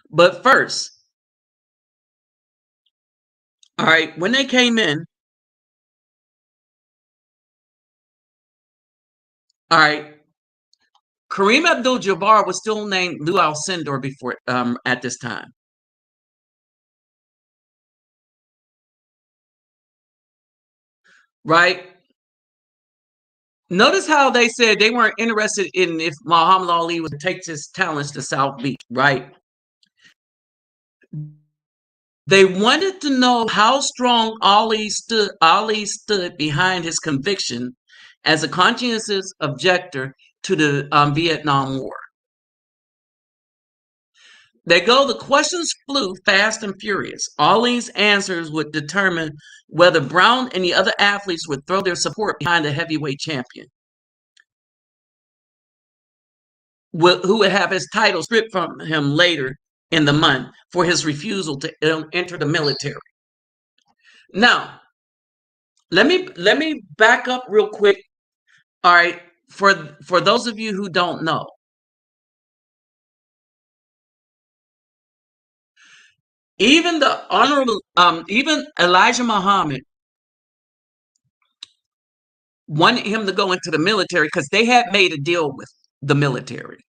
But first, all right, when they came in, all right, Kareem Abdul-Jabbar was still named Lou Alcindor before at this time. Right? Notice how they said they weren't interested in if Muhammad Ali would take his talents to South Beach, right? They wanted to know how strong Ali stood behind his conviction as a conscientious objector to the Vietnam War. They go, the questions flew fast and furious. Ali's answers would determine whether Brown and the other athletes would throw their support behind the heavyweight champion, who would have his title stripped from him later in the month for his refusal to enter the military. Now, let me back up real quick. All right, for those of you who don't know, even the honorable, even Elijah Muhammad wanted him to go into the military because they had made a deal with the military.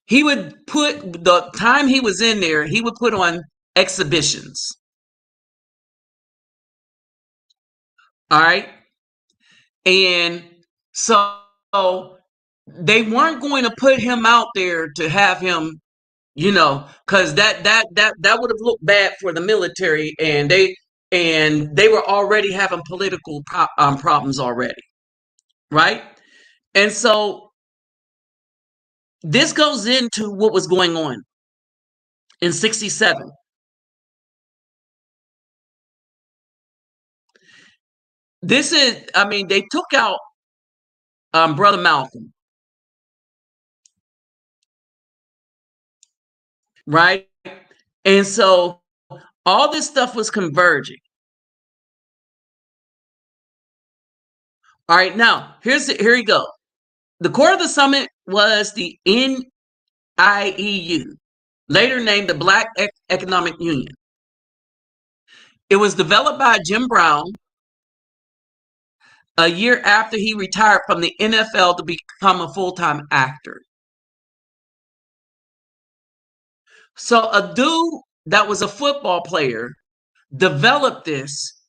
He would put the time he was in there, he would put on exhibitions. All right. And so they weren't going to put him out there to have him, because that would have looked bad for the military, and they were already having political problems already, right? And so this goes into what was going on in '67. This is, I mean, they took out Brother Malcolm, right? And so all this stuff was converging. All right, now here you go. The core of the summit was the NIEU, later named the Black Economic Union. It was developed by Jim Brown a year after he retired from the NFL to become a full-time actor. So a dude that was a football player developed this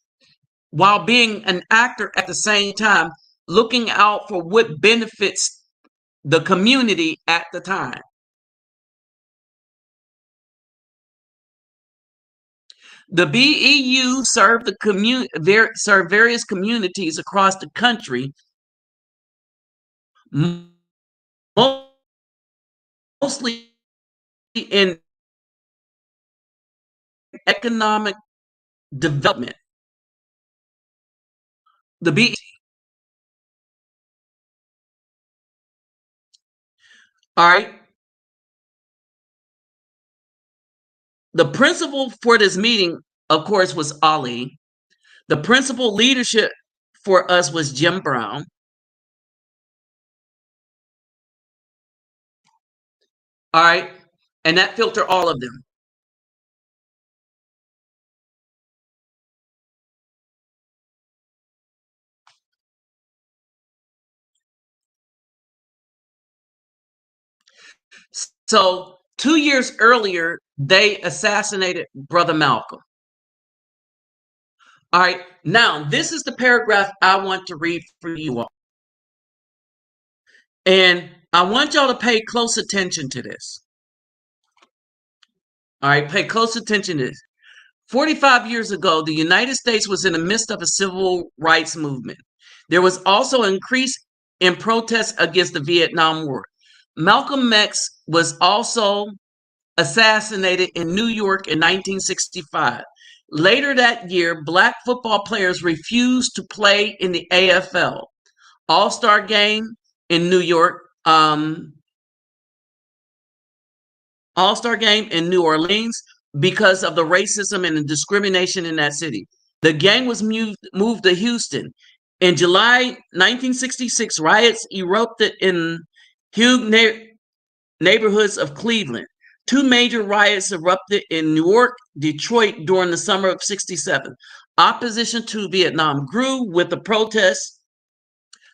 while being an actor at the same time, looking out for what benefits the community at the time. The BEU served served various communities across the country, mostly in economic development. The BEU. All right. The principal for this meeting, of course, was Ali. The principal leadership for us was Jim Brown. All right. And that filtered all of them. So 2 years earlier, they assassinated Brother Malcolm. All right. Now, this is the paragraph I want to read for you all. And I want y'all to pay close attention to this. All right. Pay close attention to this. 45 years ago, the United States was in the midst of a civil rights movement. There was also an increase in protests against the Vietnam War. Malcolm X was also assassinated in New York in 1965. Later that year, black football players refused to play in the AFL All-Star game in New York, All-Star game in New Orleans because of the racism and the discrimination in that city. The game was moved to Houston. In July 1966, riots erupted in Hugh neighborhoods of Cleveland. Two major riots erupted in Newark, Detroit during the summer of 67. Opposition to Vietnam grew with the protests,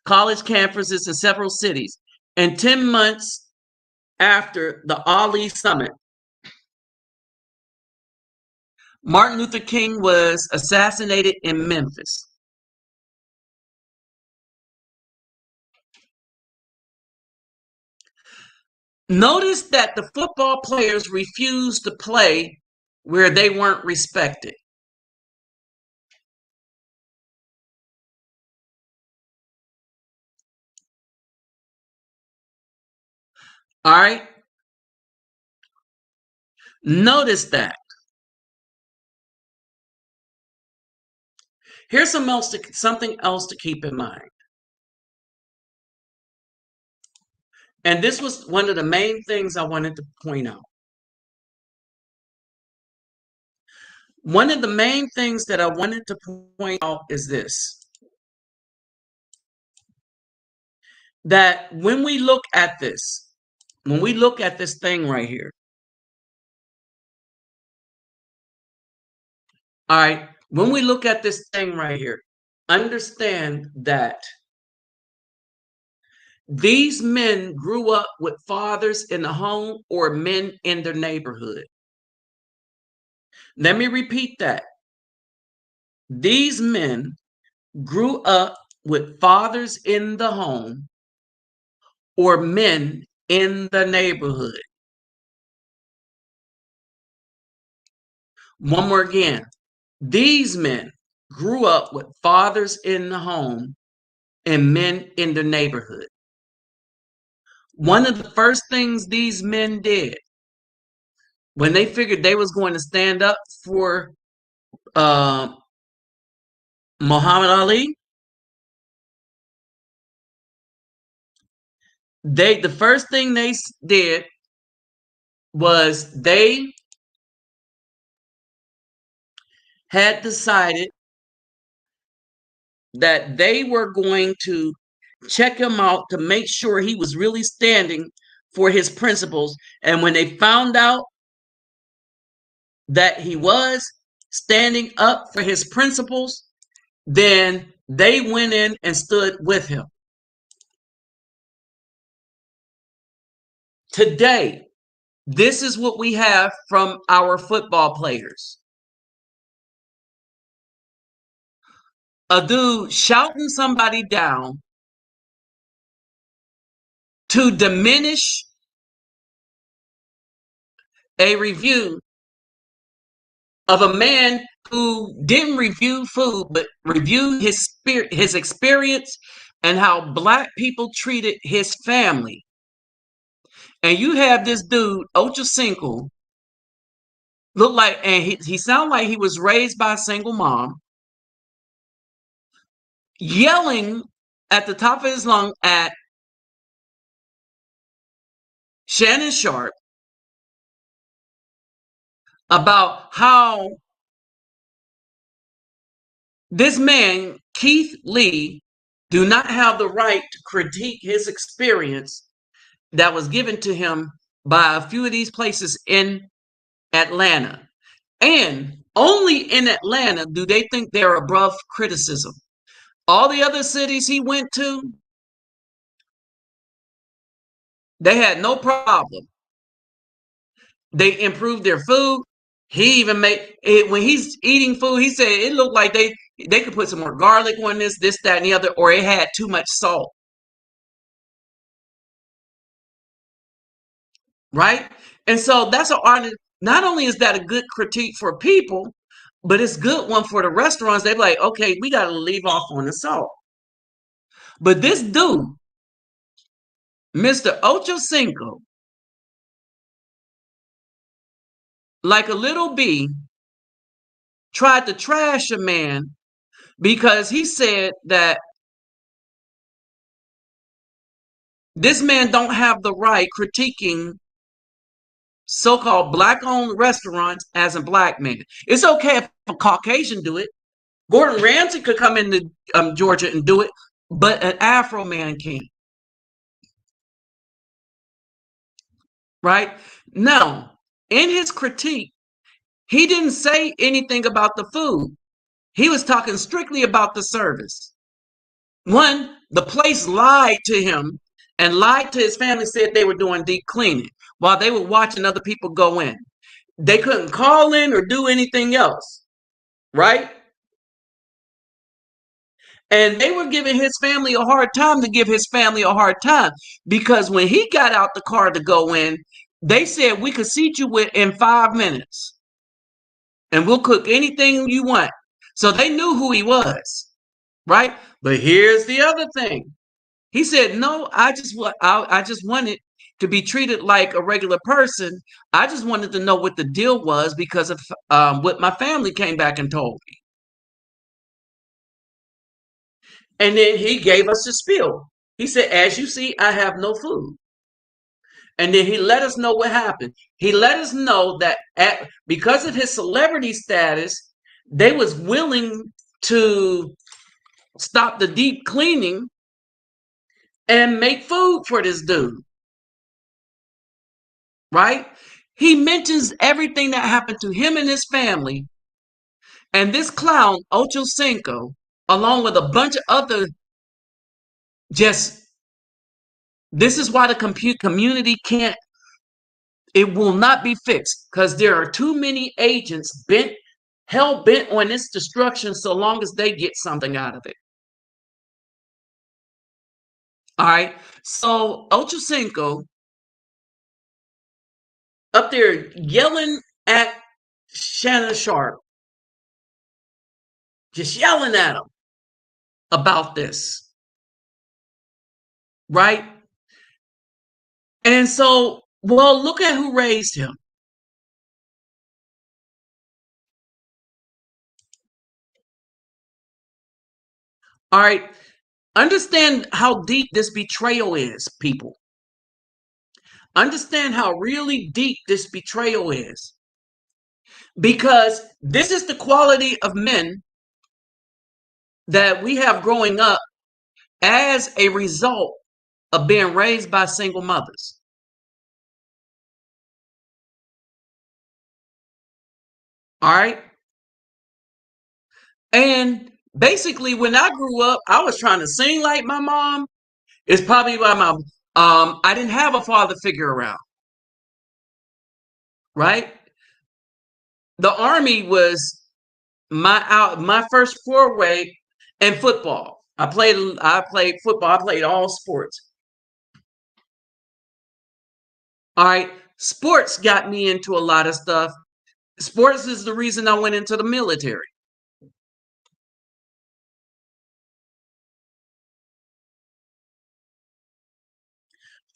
college campuses in several cities. And 10 months after the Ali summit, Martin Luther King was assassinated in Memphis. Notice that the football players refused to play where they weren't respected. All right? Notice that. Here's something else to keep in mind. And this was one of the main things I wanted to point out. One of the main things that I wanted to point out is this. That when we look at this thing right here, all right, when we look at this thing right here, understand that these men grew up with fathers in the home or men in their neighborhood. Let me repeat that. These men grew up with fathers in the home or men in the neighborhood. One more again. These men grew up with fathers in the home and men in the neighborhood. One of the first things these men did when they figured they was going to stand up for Muhammad Ali, the first thing they did was they had decided that they were going to check him out to make sure he was really standing for his principles. And when they found out that he was standing up for his principles, then they went in and stood with him. Today, this is what we have from our football players. A dude shouting somebody down to diminish a review of a man who didn't review food, but reviewed his experience and how black people treated his family. And you have this dude, Ocha Cinco, look like, and he sounded like he was raised by a single mom, yelling at the top of his lung at Shannon Sharp about how this man, Keith Lee, do not have the right to critique his experience that was given to him by a few of these places in Atlanta. And only in Atlanta do they think they're above criticism. All the other cities he went to, they had no problem. They improved their food. He even made it when he's eating food. He said it looked like they could put some more garlic on this, that, and the other, or it had too much salt. Right? And so that's an artist. Not only is that a good critique for people, but it's good one for the restaurants. They're like, okay, we got to leave off on the salt. But this dude, Mr. Ocho Cinco, like a little bee, tried to trash a man because he said that this man don't have the right critiquing so-called black-owned restaurants as a black man. It's okay if a Caucasian do it. Gordon Ramsay could come into Georgia and do it, but an Afro man can't. Right? Now, in his critique, he didn't say anything about the food. He was talking strictly about the service. One, the place lied to him and lied to his family, said they were doing deep cleaning while they were watching other people go in. They couldn't call in or do anything else, right? And they were giving his family a hard time to give his family a hard time because when he got out the car to go in, they said we could seat you in 5 minutes and we'll cook anything you want. So they knew who he was, right? But here's the other thing. He said, "No, I just wanted to be treated like a regular person. I just wanted to know what the deal was because of what my family came back and told me." And then he gave us the spiel. He said, "As you see, I have no food." And then he let us know what happened. He let us know that because of his celebrity status, they was willing to stop the deep cleaning and make food for this dude. Right? He mentions everything that happened to him and his family. And this clown, Ocho Cinco, along with a bunch of other just, this is why the community can't, it will not be fixed because there are too many agents hell bent on its destruction so long as they get something out of it. All right. So Ocho Cinco up there yelling at Shannon Sharp, just yelling at him about this. Right. And so, well, look at who raised him. All right. Understand how deep this betrayal is, people. Understand how really deep this betrayal is. Because this is the quality of men that we have growing up as a result of being raised by single mothers. All right. And basically, when I grew up, I was trying to sing like my mom. It's probably why I didn't have a father figure around. Right. The army was my first foray in football. I played football. I played all sports. All right. Sports got me into a lot of stuff. Sports is the reason I went into the military.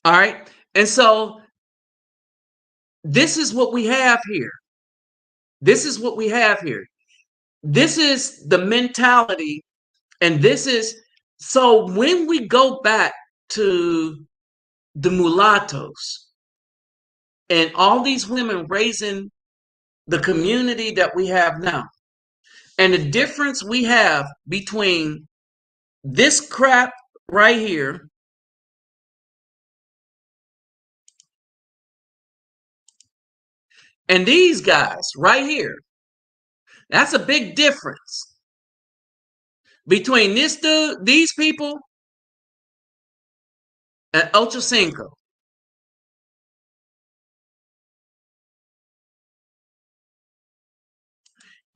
All right. And so this is what we have here. This is what we have here. This is the mentality. And this is so when we go back to the mulattoes and all these women raising the community that we have now. And the difference we have between this crap right here and these guys right here, that's a big difference between this dude, these people, and Ocho Cinco.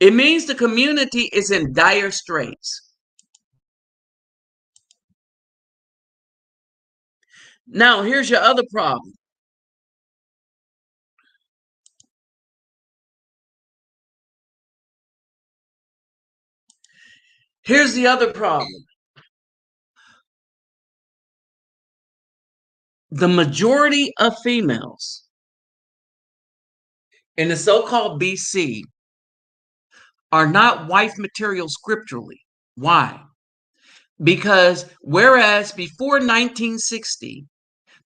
It means the community is in dire straits. Now, here's your other problem. Here's the other problem. The majority of females in the so-called BC are not wife material scripturally. Why? Because whereas before 1960,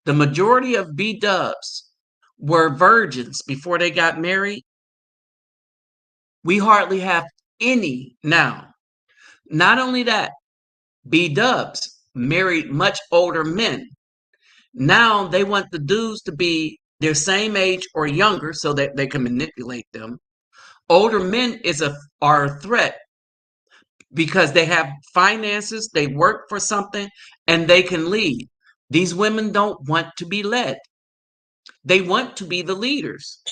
the majority of B-dubs were virgins before they got married, we hardly have any now. Not only that, B-dubs married much older men. Now they want the dudes to be their same age or younger so that they can manipulate them. Older men are a threat because they have finances, they work for something, and they can lead. These women don't want to be led. They want to be the leaders.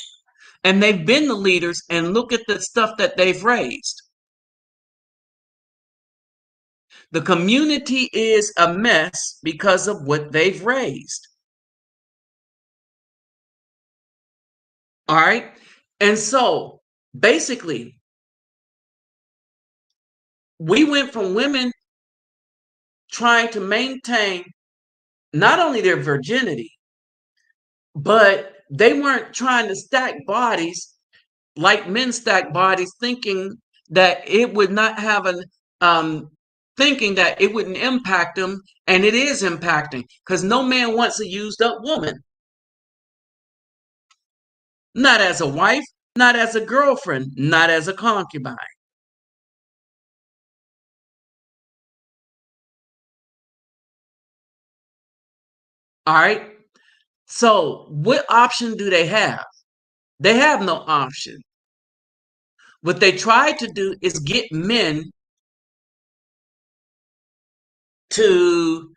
And they've been the leaders, and look at the stuff that they've raised. The community is a mess because of what they've raised. All right? And so, basically, we went from women trying to maintain not only their virginity, but they weren't trying to stack bodies like men stack bodies, thinking that it would not have an thinking that it wouldn't impact them, and it is impacting because no man wants a used up woman, not as a wife, not as a girlfriend, not as a concubine. All right. So, what option do they have? They have no option. What they try to do is get men to,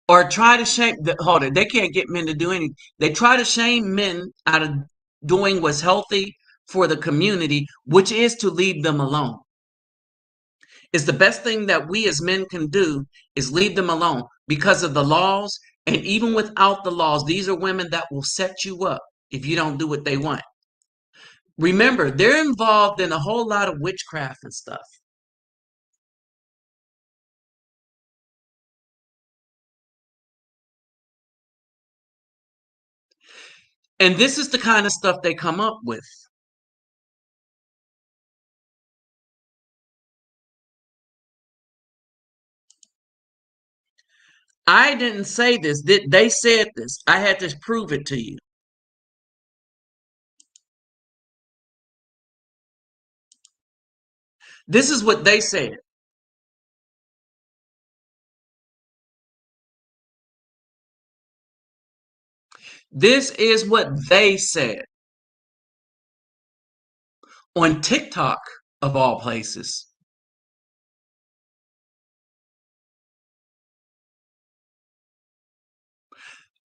or try to shame, hold it, they can't get men to do anything. They try to shame men out of doing what's healthy for the community, which is to leave them alone. It's the best thing that we as men can do is leave them alone because of the laws. And even without the laws, these are women that will set you up if you don't do what they want. Remember, they're involved in a whole lot of witchcraft and stuff. And this is the kind of stuff they come up with. I didn't say this. They said this. I had to prove it to you. This is what they said. This is what they said on TikTok, of all places.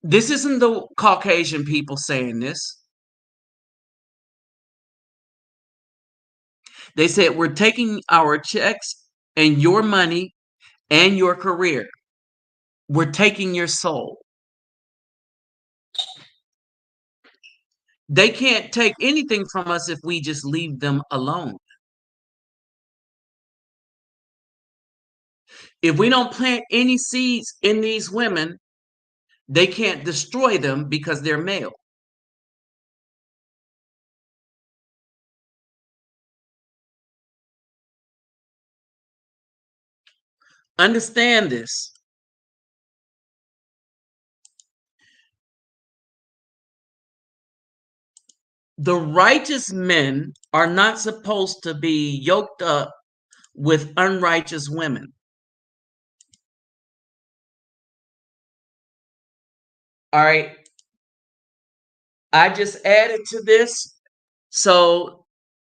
This isn't the Caucasian people saying this. They said, we're taking our checks and your money and your career. We're taking your soul. They can't take anything from us if we just leave them alone. If we don't plant any seeds in these women, they can't destroy them because they're male. Understand this. The righteous men are not supposed to be yoked up with unrighteous women. All right. I just added to this. So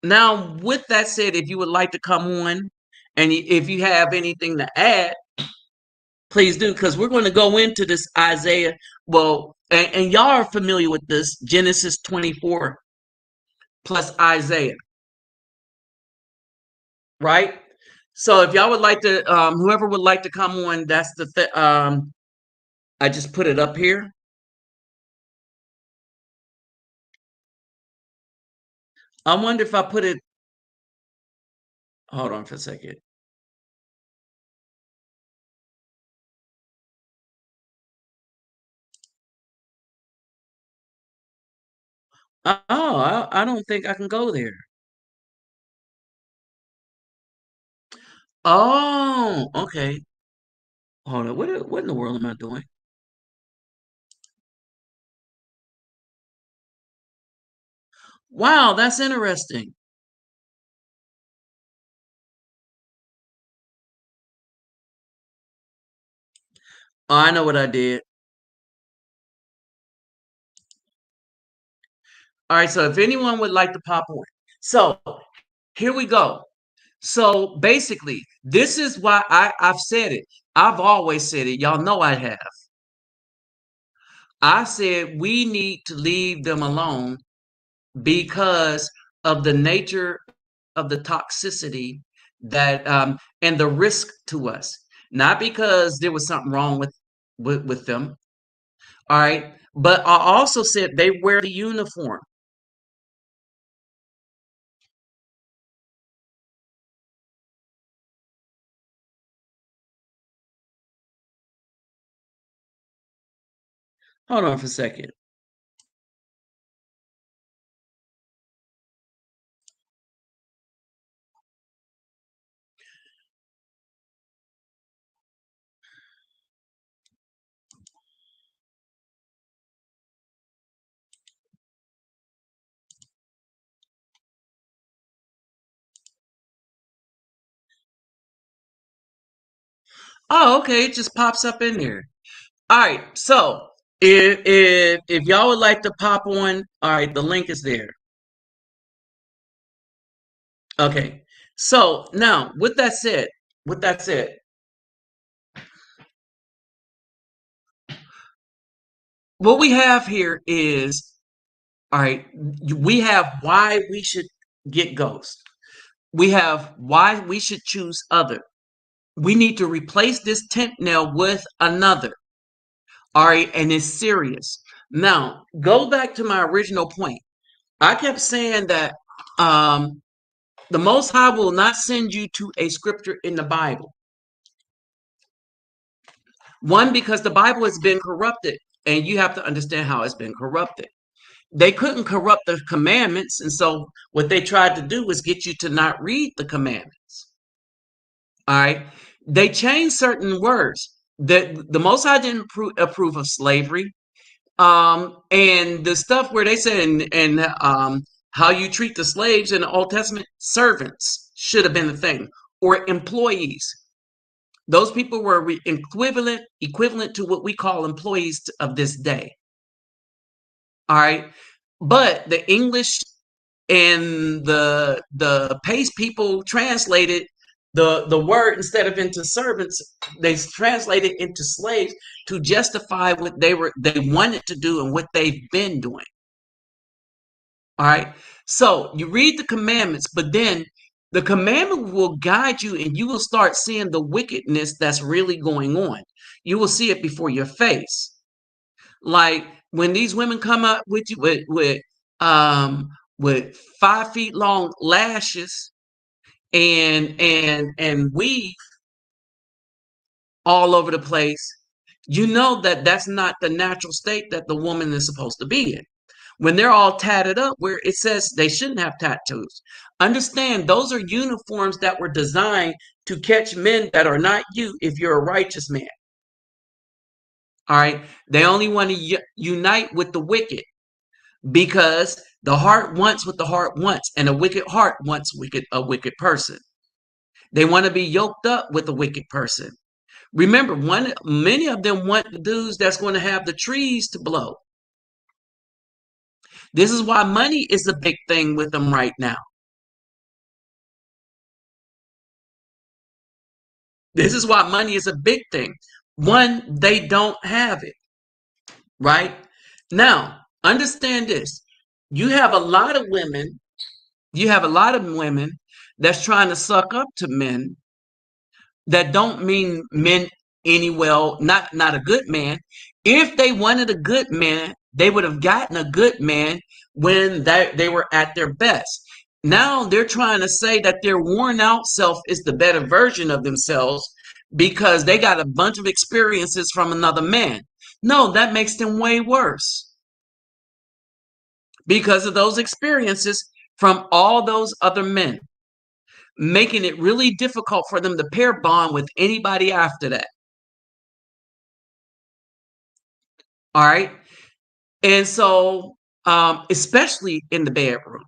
now, with that said, if you would like to come on and if you have anything to add, please do, because we're going to go into this Isaiah. Well, and y'all are familiar with this Genesis 24 plus Isaiah, right? So if y'all would like to, whoever would like to come on, that's I just put it up here. I wonder if I put it, hold on for a second. Oh, I don't think I can go there. Oh, okay. Hold on. What in the world am I doing? Wow, that's interesting. Oh, I know what I did. All right, so if anyone would like to pop on. So here we go. So basically, this is why I've said it. I've always said it. Y'all know I have. I said we need to leave them alone because of the nature of the toxicity that and the risk to us. Not because there was something wrong with them. All right. But I also said they wear the uniform. Hold on for a second. Oh, okay. It just pops up in there. All right. So if y'all would like to pop on, all right, the link is there. Okay. So now with that said, what we have here is all right, we have why we should get ghost. We have why we should choose other. We need to replace this tent nail with another. All right, and it's serious. Now, go back to my original point. I kept saying that the Most High will not send you to a scripture in the Bible. One, because the Bible has been corrupted, and you have to understand how it's been corrupted. They couldn't corrupt the commandments, and so what they tried to do was get you to not read the commandments. All right, they changed certain words. That the Most High didn't approve of slavery, and the stuff where they said and how you treat the slaves in the Old Testament, servants should have been the thing, or employees. Those people were equivalent to what we call employees of this day. All right, but the English and the pace people translated the word instead of into servants, they translated into slaves to justify what they wanted to do and what they've been doing. All right. So you read the commandments, but then the commandment will guide you and you will start seeing the wickedness that's really going on. You will see it before your face. Like when these women come up with you with 5 feet long lashes and weave all over the place, you know that that's not the natural state that the woman is supposed to be in. When they're all tatted up, where it says they shouldn't have tattoos. Understand, those are uniforms that were designed to catch men that are not you if you're a righteous man. All right. They only want to unite with the wicked. because the heart wants what the heart wants, and a wicked heart wants a wicked person. They want to be yoked up with a wicked person. Remember, many of them want the dudes that's going to have the trees to blow. This is why money is a big thing with them right now. This is why money is a big thing. One, they don't have it, right? Now, understand this. You have a lot of women, you have a lot of women that's trying to suck up to men that don't mean men any well, not a good man. If they wanted a good man, they would have gotten a good man when they were at their best. Now they're trying to say that their worn out self is the better version of themselves because they got a bunch of experiences from another man. No, that makes them way worse because of those experiences from all those other men, making it really difficult for them to pair bond with anybody after that. All right. And so, especially in the bedroom,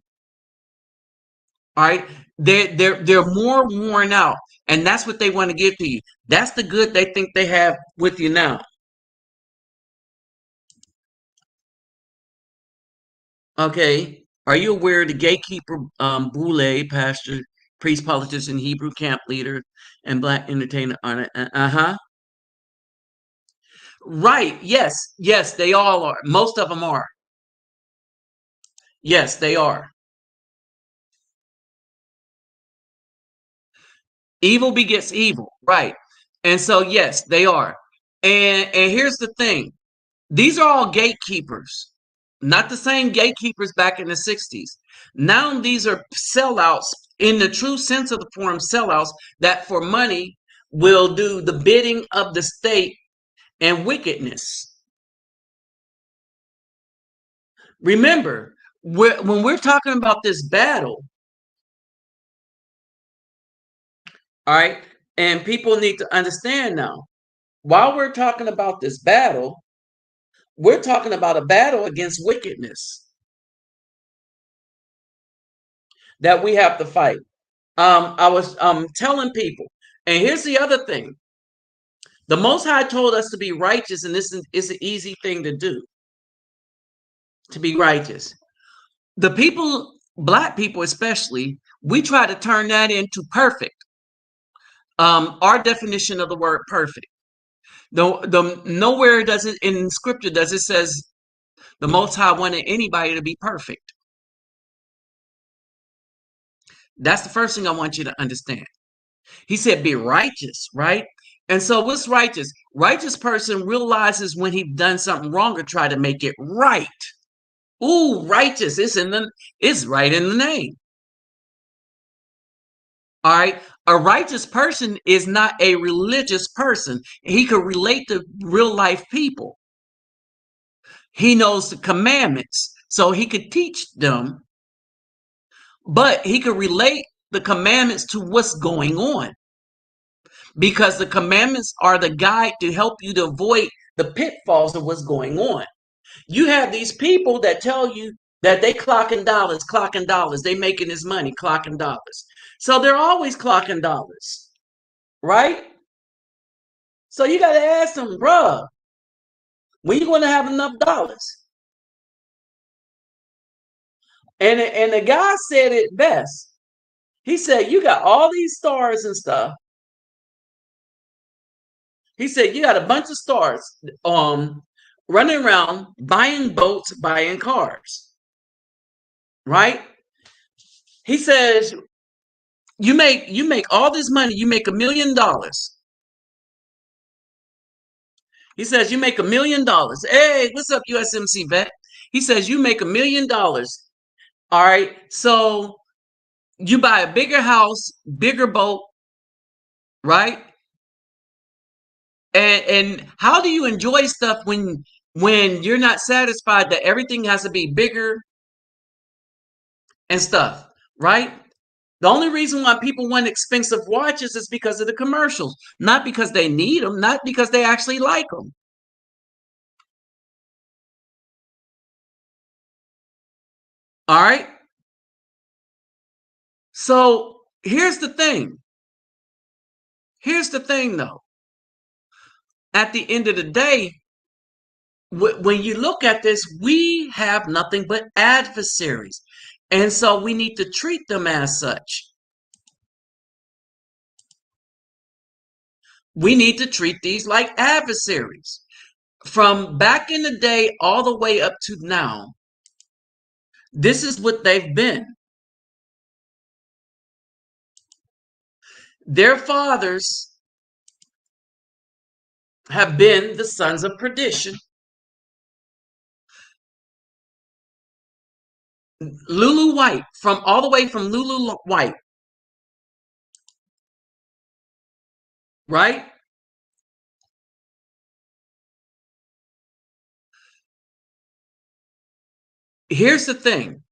all right, they're more worn out, and that's what they want to give to you. That's the good they think they have with you now. Okay. Are you aware of the gatekeeper, boule, pastor, priest, politician, Hebrew camp leader, and black entertainer? Uh-huh. Right. Yes. Yes, they all are. Most of them are. Yes, they are. Evil begets evil. Right. And so, yes, they are. And here's the thing. These are all gatekeepers, not the same gatekeepers back in the 60s. Now these are sellouts in the true sense of the term sellouts that for money will do the bidding of the state and wickedness. Remember, when we're talking about this battle, all right, and people need to understand now, while we're talking about this battle, we're talking about a battle against wickedness that we have to fight. I was telling people, and here's the other thing: the Most High told us to be righteous, and this is an easy thing to do. To be righteous, the people, black people especially, we try to turn that into perfect. Our definition of the word perfect. The nowhere does it in scripture does it says the Most High wanted anybody to be perfect. That's the first thing I want you to understand. He said, be righteous, right? And so what's righteous? Righteous person realizes when he's done something wrong or try to make it right. Ooh, righteous. It's right in the name. All right. A righteous person is not a religious person. He could relate to real life people. He knows the commandments, so he could teach them, but he could relate the commandments to what's going on, because the commandments are the guide to help you to avoid the pitfalls of what's going on. You have these people that tell you that they clocking dollars, they making this money clocking dollars. So they're always clocking dollars, right? So you got to ask them, bruh, when you going to have enough dollars? And the guy said it best. He said, you got all these stars and stuff. He said, you got a bunch of stars running around buying boats, buying cars, right? He says, you make all this money, you make $1 million. He says, you make $1 million. Hey, what's up, USMC vet? He says, you make $1 million. All right. So you buy a bigger house, bigger boat, right? And how do you enjoy stuff when you're not satisfied that everything has to be bigger and stuff, right? The only reason why people want expensive watches is because of the commercials, not because they need them, not because they actually like them. All right. So here's the thing. Here's the thing, though. At the end of the day, when you look at this, we have nothing but adversaries. And so we need to treat them as such. We need to treat these like adversaries. From back in the day all the way up to now, this is what they've been. Their fathers have been the sons of perdition. Lulu White, from all the way from Lulu White, right? Here's the thing.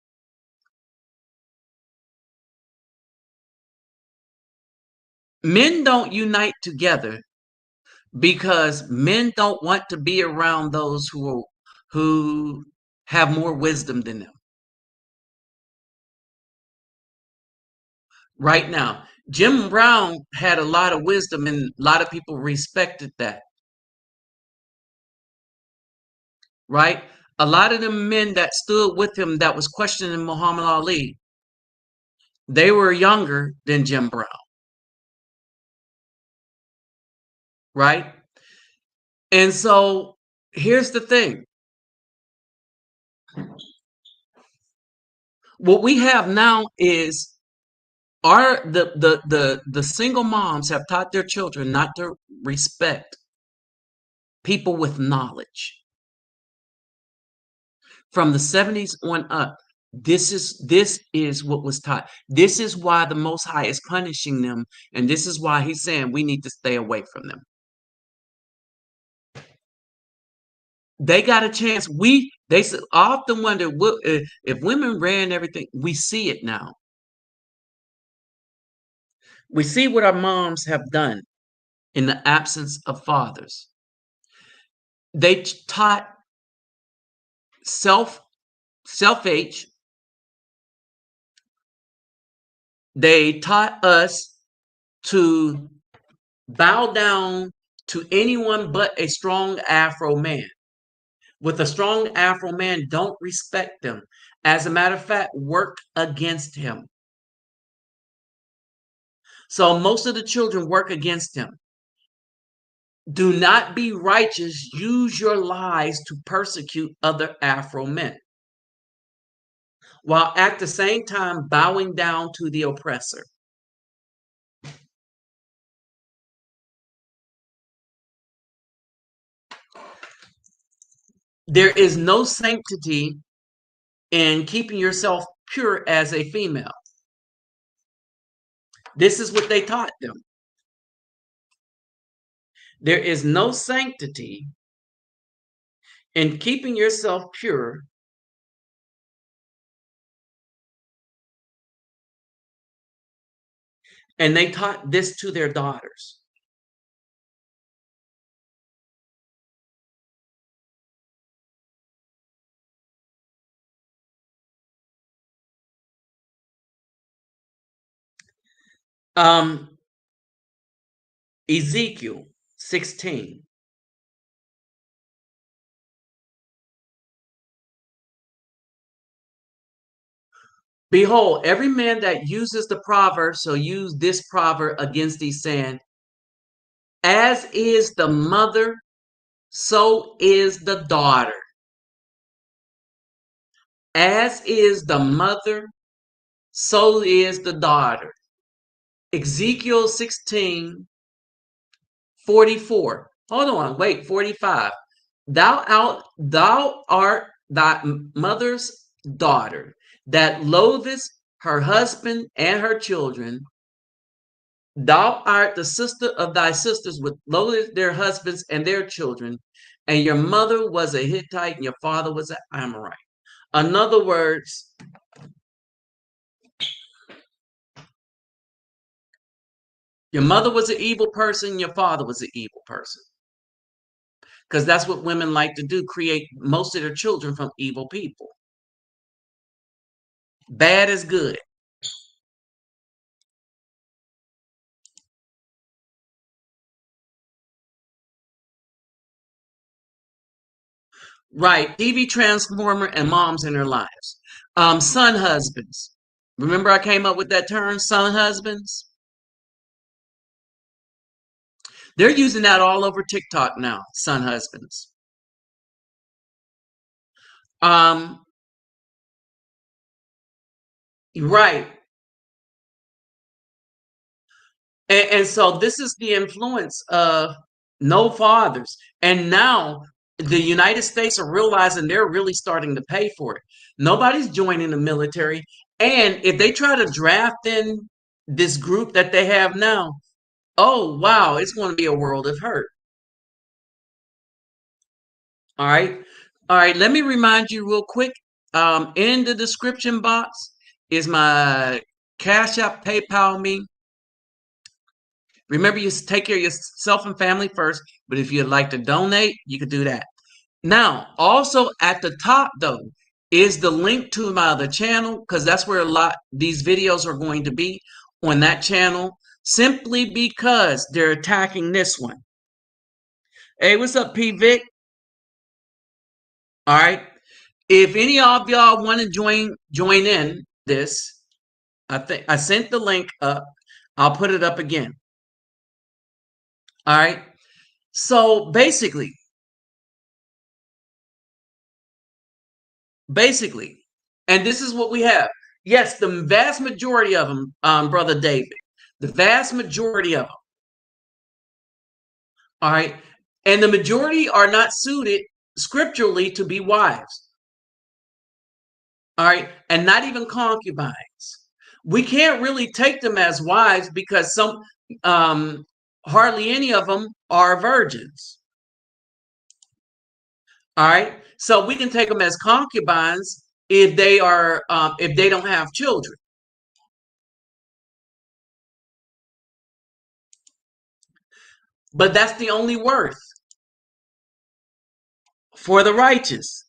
Men don't unite together because men don't want to be around those who have more wisdom than them. Right now, Jim Brown had a lot of wisdom and a lot of people respected that. Right? A lot of the men that stood with him that was questioning Muhammad Ali, they were younger than Jim Brown. Right? And so here's the thing. What we have now is the single moms have taught their children not to respect people with knowledge. From the 70s on up, this is what was taught. This is why the Most High is punishing them, and this is why he's saying we need to stay away from them. They got a chance. They often wonder what, if women ran everything. We see it now. We see what our moms have done in the absence of fathers. They taught self-age. They taught us to bow down to anyone but a strong Afro man. With a strong Afro man, don't respect them. As a matter of fact, work against him. So most of the children work against him. Do not be righteous. Use your lies to persecute other Afro men, while at the same time bowing down to the oppressor. There is no sanctity in keeping yourself pure as a female. This is what they taught them. There is no sanctity in keeping yourself pure and they taught this to their daughters. Ezekiel 16. Behold, every man that uses the proverb shall use this proverb against thee, saying, as is the mother, so is the daughter. As is the mother, so is the daughter. Ezekiel 16, 44. Hold on, wait, 45. Thou art thy mother's daughter, that loathest her husband and her children. Thou art the sister of thy sisters, which loathed their husbands and their children. And your mother was a Hittite, and your father was an Amorite. In other words, your mother was an evil person, your father was an evil person. Because that's what women like to do, create most of their children from evil people. Bad is good. Right. TV transformer and moms in their lives. Son husbands. Remember I came up with that term, son husbands? They're using that all over TikTok now, son husbands. Um, right. And so this is the influence of no fathers. And now the United States are realizing they're really starting to pay for it. Nobody's joining the military. And if they try to draft in this group that they have now, oh, wow, it's going to be a world of hurt. All right. All right. Let me remind you real quick. In the description box is my Cash App, PayPal me. Remember, you take care of yourself and family first, but if you'd like to donate, you could do that. Now, also at the top though, is the link to my other channel, because that's where a lot these videos are going to be on that channel, simply because they're attacking this one. Hey, what's up, P Vic? All right. If any of y'all want to join in this, I think I sent the link up. I'll put it up again. All right. So basically, and this is what we have. Yes, the vast majority of them, brother David, the vast majority of them. All right, and the majority are not suited scripturally to be wives. All right, and not even concubines. We can't really take them as wives because um, hardly any of them are virgins. All right, so we can take them as concubines if they don't have children. But that's the only worth for the righteous.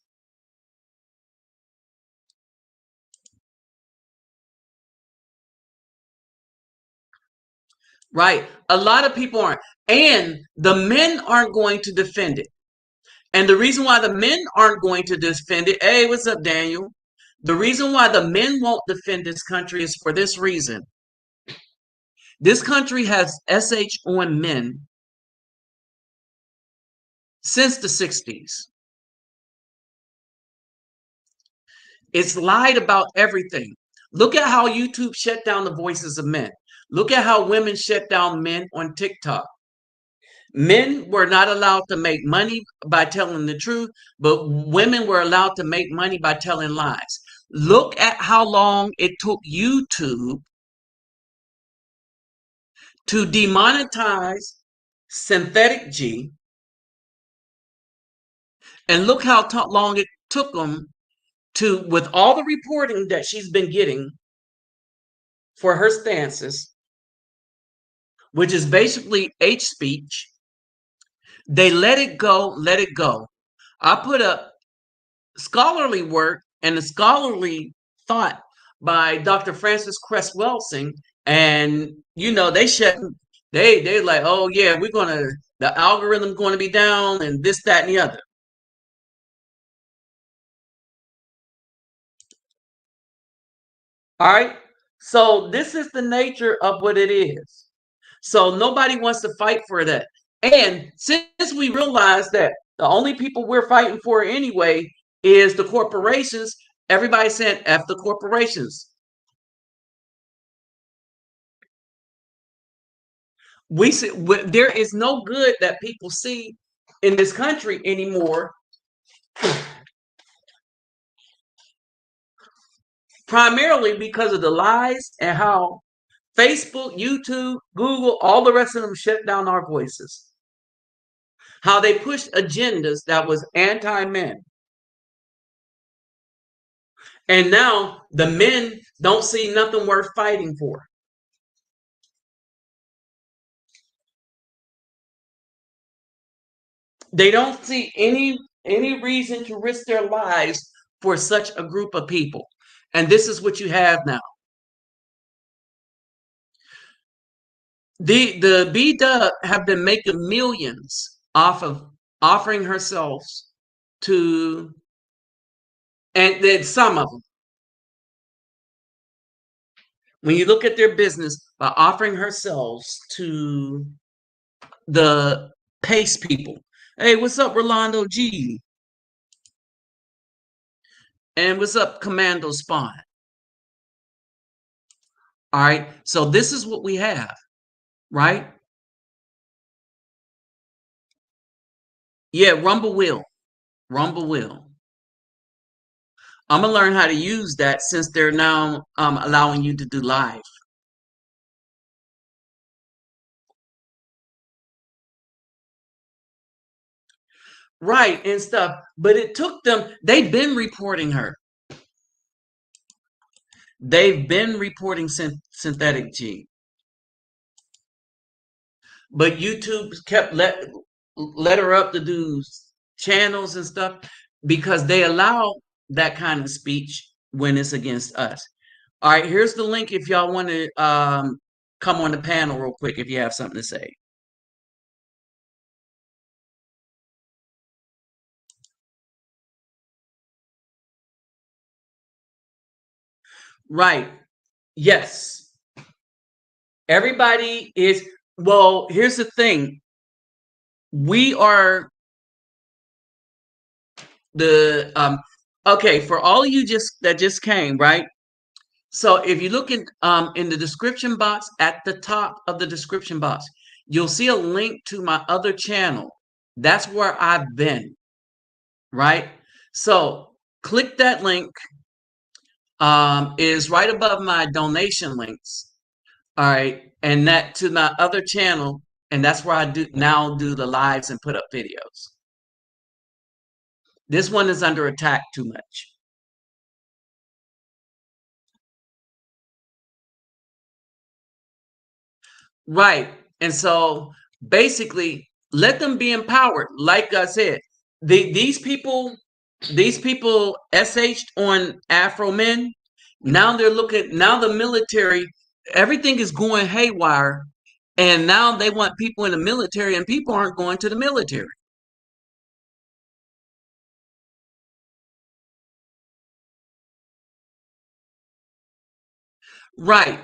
Right. A lot of people aren't. And the men aren't going to defend it. And the reason why the men aren't going to defend it, hey, what's up, Daniel? The reason why the men won't defend this country is for this reason. This country has SH on men since the 60s. It's lied about everything. Look at how YouTube shut down the voices of men. Look at how women shut down men on TikTok. Men were not allowed to make money by telling the truth, but women were allowed to make money by telling lies. Look at how long it took YouTube to demonetize synthetic G, and look how long it took them to, with all the reporting that she's been getting for her stances, which is basically hate speech, they let it go, let it go. I put up scholarly work and the scholarly thought by Dr. Francis Cress Welsing, and they like, oh yeah, the algorithm going to be down and this, that, and the other. All right. So this is the nature of what it is. So nobody wants to fight for that. And since we realize that the only people we're fighting for anyway is the corporations, everybody saying F the corporations. We see there is no good that people see in this country anymore, primarily because of the lies and how Facebook, YouTube, Google, all the rest of them shut down our voices. How they pushed agendas that was anti-men. And now the men don't see nothing worth fighting for. They don't see any reason to risk their lives for such a group of people. And this is what you have now. The B Dub have been making millions off of offering herself to, and then some of them, when you look at their business, by offering herself to the pace people. Hey, what's up, Rolando G? And what's up, Commando Spawn? All right, so this is what we have, right? Yeah, Rumble will. Rumble will. I'm gonna learn how to use that since they're now allowing you to do live. Right, and stuff. But it took them, they've been reporting her. They've been reporting synthetic G. But YouTube kept let her up to do channels and stuff because they allow that kind of speech when it's against us. All right, here's the link if y'all want to come on the panel real quick if you have something to say. Right. Yes. Everybody is, well, here's the thing. We are the okay, for all of you just came, right? So if you look in the description box, at the top of the description box, you'll see a link to my other channel. That's where I've been, right? So click that link. Is right above my donation links. All right, and that to my other channel, and that's where I do the lives and put up videos. This one is under attack too much. Right. And so basically let them be empowered. Like I said, these people SH'd on Afro men. Now they're looking, now the military, everything is going haywire. And now they want people in the military, and people aren't going to the military. Right.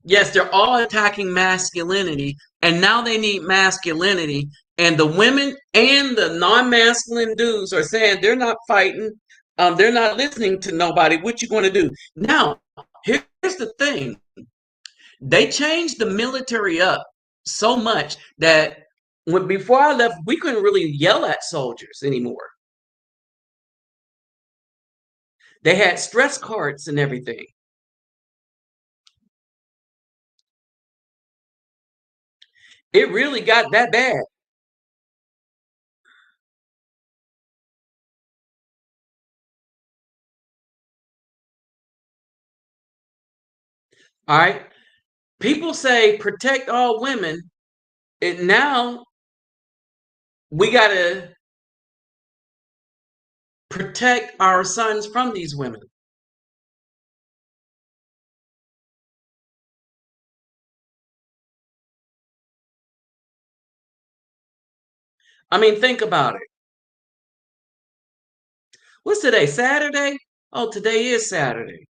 Yes, they're all attacking masculinity, and now they need masculinity. And the women and the non-masculine dudes are saying they're not fighting, they're not listening to nobody. What you going to do now? Here's the thing: they changed the military up so much that before I left, we couldn't really yell at soldiers anymore. They had stress cards and everything. It really got that bad. All right. People say protect all women. And now we got to protect our sons from these women. I mean, think about it. What's today? Saturday? Oh, today is Saturday.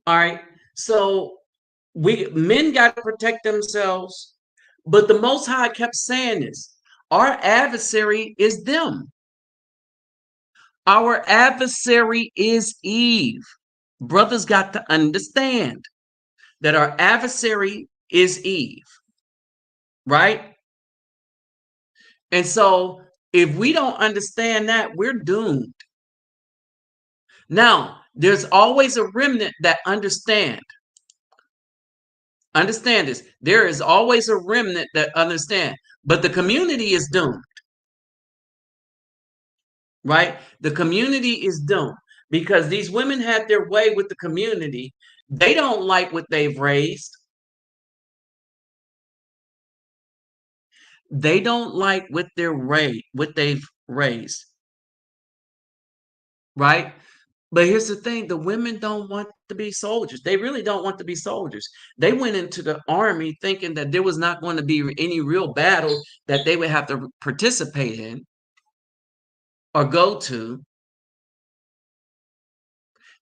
All right. So we men got to protect themselves, but the Most High kept saying this. Our adversary is them. Our adversary is Eve. Brothers got to understand that our adversary is Eve, right? And so if we don't understand that, we're doomed. Now, there's always a remnant that understand. Understand this. There is always a remnant that understand, but the community is doomed, right? The community is doomed because these women had their way with the community. They don't like what they've raised. They don't like what they've raised, right? But here's the thing, the women don't want to be soldiers. They really don't want to be soldiers. They went into the army thinking that there was not going to be any real battle that they would have to participate in or go to.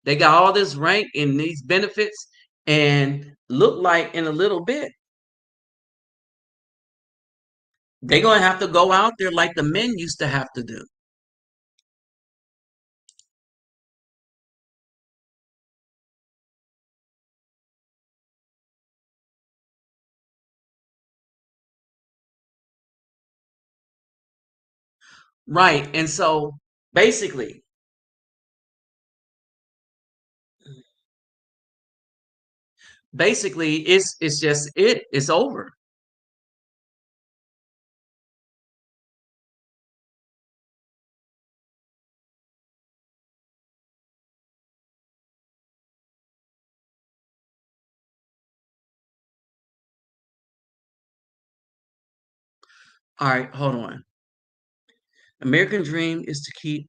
They got all this rank and these benefits, and look like in a little bit, they're going to have to go out there like the men used to have to do. Right. And so basically, it's just it's over. All right, hold on. American dream is to keep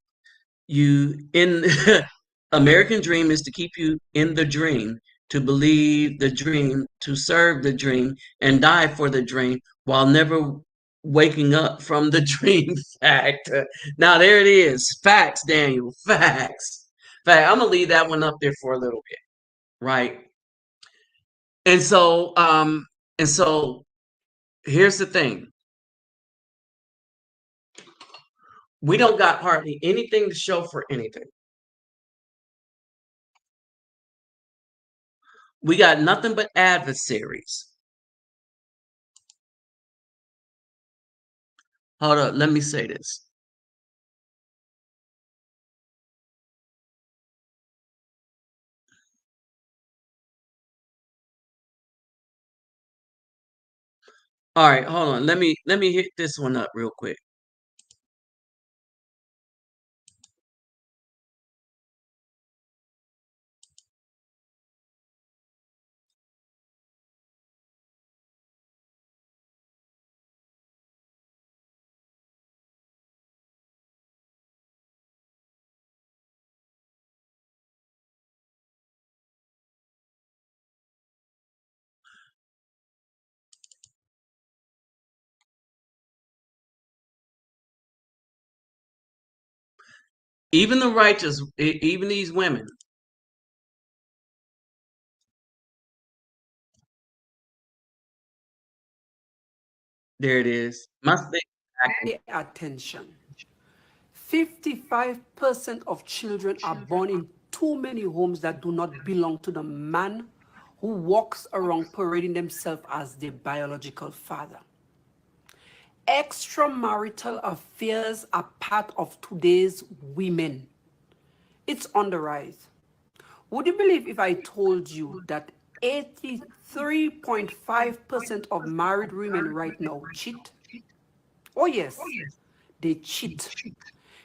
you in American dream is to keep you in the dream, to believe the dream, to serve the dream, and die for the dream while never waking up from the dream fact. Now there it is. Facts, Daniel. Facts. Fact. I'm gonna leave that one up there for a little bit, right? And so and so here's the thing. We don't got hardly anything to show for anything. We got nothing but adversaries. Hold up, let me say this. All right, hold on. Let me hit this one up real quick. Even the righteous, even these women, there it is. My thing. Pay attention. 55% of children are born in too many homes that do not belong to the man who walks around parading themselves as their biological father. Extramarital affairs are part of today's women. It's on the rise. Would you believe if I told you that 83.5% of married women right now cheat? Oh, yes, they cheat.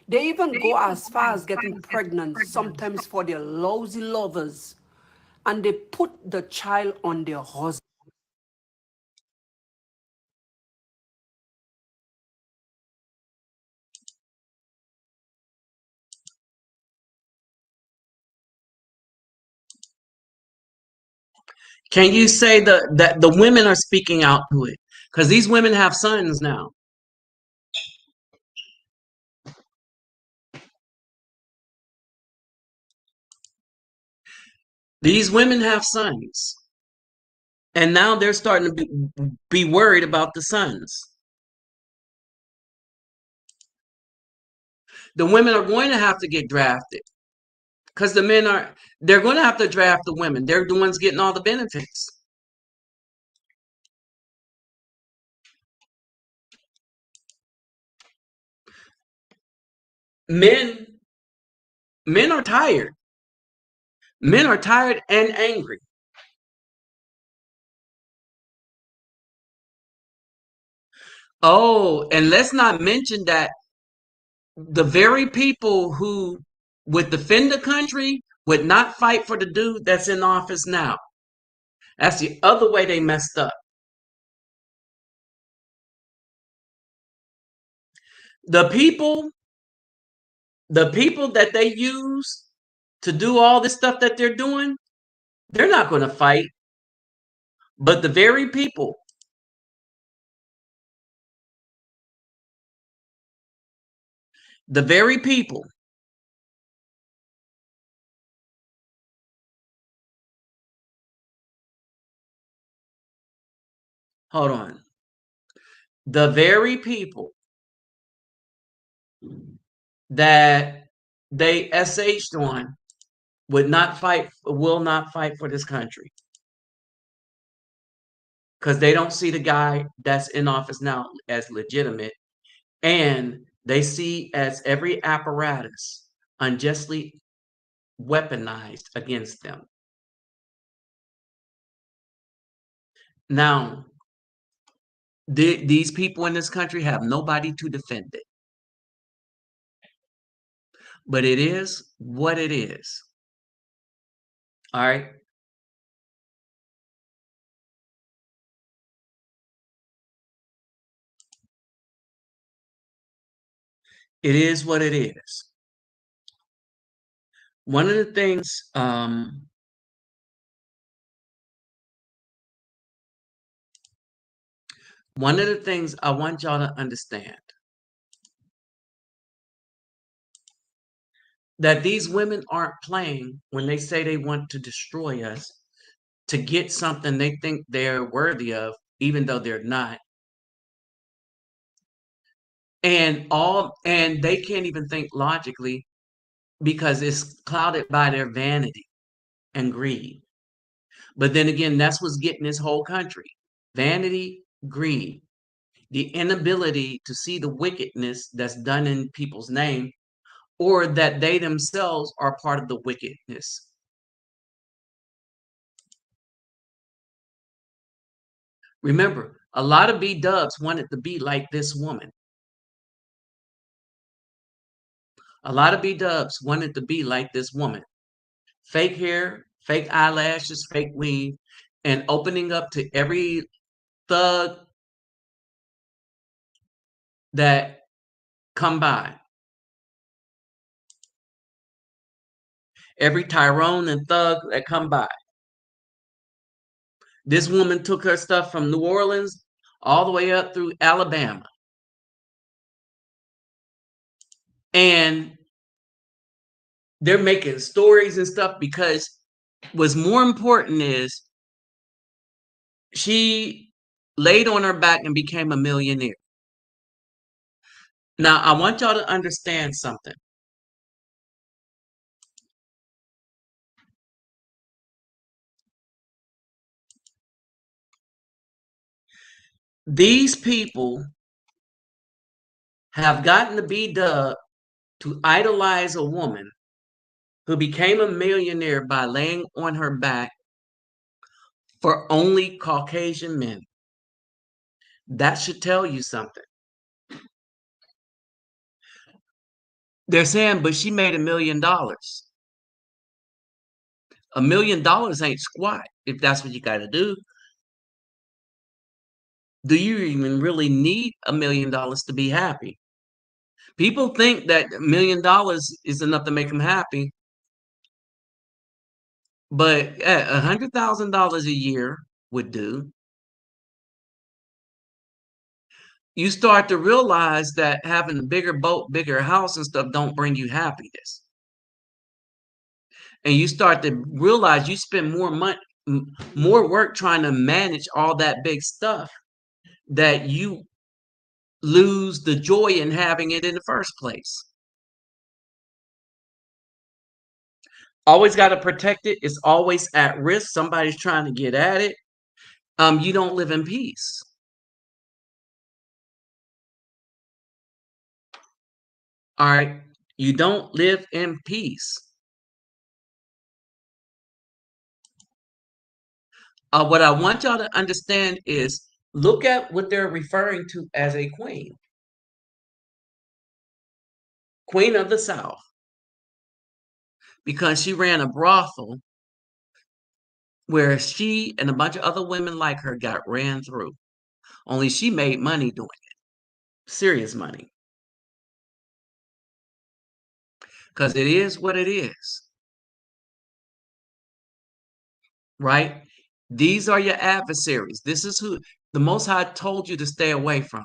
They even go as far as getting pregnant, sometimes for their lousy lovers, and they put the child on their husband. Can you say that the women are speaking out to it? Because these women have sons now. These women have sons, and now they're starting to be worried about the sons. The women are going to have to get drafted because the men are. They're going to have to draft the women. They're the ones getting all the benefits. Men, men are tired. Men are tired and angry. Oh, and let's not mention that the very people who would defend the country would not fight for the dude that's in office now. That's the other way they messed up. The people, the people that they use to do all this stuff that they're doing, they're not going to fight. But the very people hold on, the very people that they SH'd on will not fight for this country because they don't see the guy that's in office now as legitimate, and they see as every apparatus unjustly weaponized against them. Now, these people in this country have nobody to defend it, but it is what it is. All right. It is what it is. One of the things, I want y'all to understand that these women aren't playing when they say they want to destroy us to get something they think they're worthy of, even though they're not. And they can't even think logically because it's clouded by their vanity and greed. But then again, that's what's getting this whole country. Vanity, greed, the inability to see the wickedness that's done in people's name, or that they themselves are part of the wickedness. Remember, a lot of B-dubs wanted to be like this woman. A lot of B-dubs wanted to be like this woman. Fake hair, fake eyelashes, fake weave, and opening up to every thug that come by. Every Tyrone and thug that come by. This woman took her stuff from New Orleans all the way up through Alabama. And they're making stories and stuff because what's more important is she laid on her back and became a millionaire. Now, I want y'all to understand something. These people have gotten the B-dub to idolize a woman who became a millionaire by laying on her back for only Caucasian men. That should tell you something. They're saying, but she made $1 million. $1 million ain't squat if that's what you got to do. Do you even really need $1 million to be happy? People think that $1 million is enough to make them happy, but $100,000 a year would do. You start to realize that having a bigger boat, bigger house and stuff don't bring you happiness. And you start to realize you spend more money, more work trying to manage all that big stuff, that you lose the joy in having it in the first place. Always got to protect it. It's always at risk. Somebody's trying to get at it. You don't live in peace. All right. You don't live in peace. What I want y'all to understand is look at what they're referring to as a queen. Queen of the South. Because she ran a brothel where she and a bunch of other women like her got ran through. Only she made money doing it. Serious money. because it is what it is, right? These are your adversaries. This is who the Most High told you to stay away from.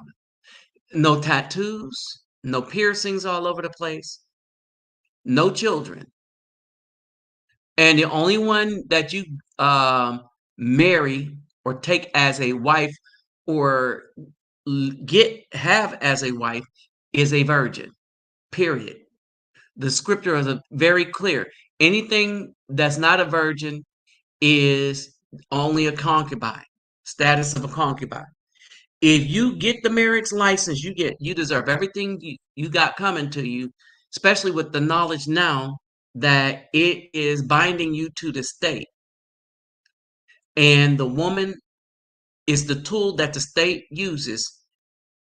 No tattoos, no piercings all over the place, no children. And the only one that you marry or take as a wife or have as a wife is a virgin, period. The scripture is very clear. Anything that's not a virgin is only a concubine, status of a concubine. If you get the marriage license, you deserve everything you got coming to you, especially with the knowledge now that it is binding you to the state. And the woman is the tool that the state uses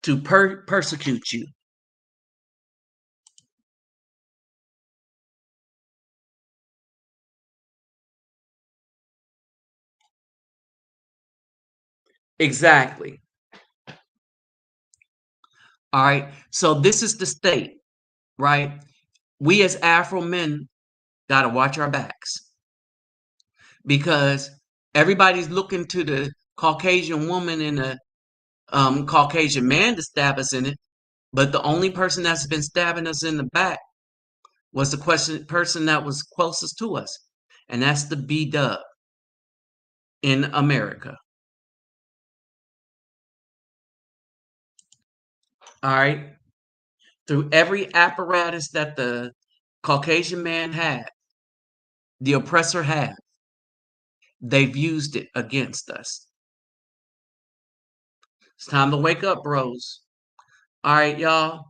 to persecute you. Exactly. All right. So this is the state, right? We as Afro men got to watch our backs because everybody's looking to the Caucasian woman and the Caucasian man to stab us in it. But the only person that's been stabbing us in the back was the person that was closest to us. And that's the B-dub in America. All right. Through every apparatus that the Caucasian man had, the oppressor had, they've used it against us. It's time to wake up, bros. All right, y'all.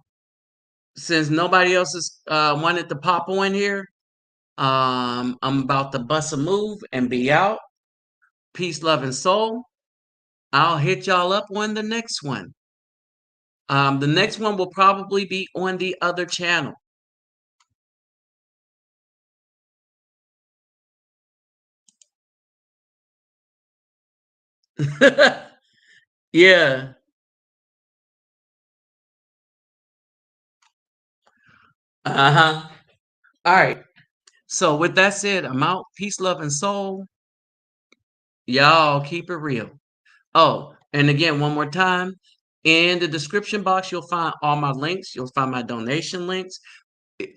Since nobody else is wanted to pop on here, I'm about to bust a move and be out. Peace, love, and soul. I'll hit y'all up on the next one. The next one will probably be on the other channel. Yeah. Uh-huh. All right. So with that said, I'm out. Peace, love, and soul. Y'all keep it real. Oh, and again, one more time. In the description box, you'll find all my links. You'll find my donation links.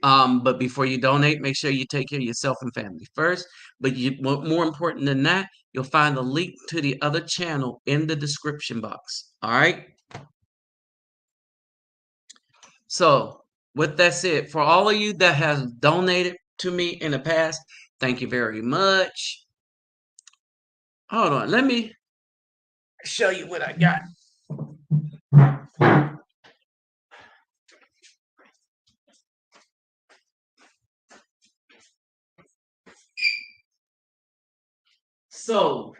But before you donate, make sure you take care of yourself and family first. But more important than that, you'll find the link to the other channel in the description box. All right. So with that said, for all of you that have donated to me in the past, thank you very much. Hold on, let me show you what I got. So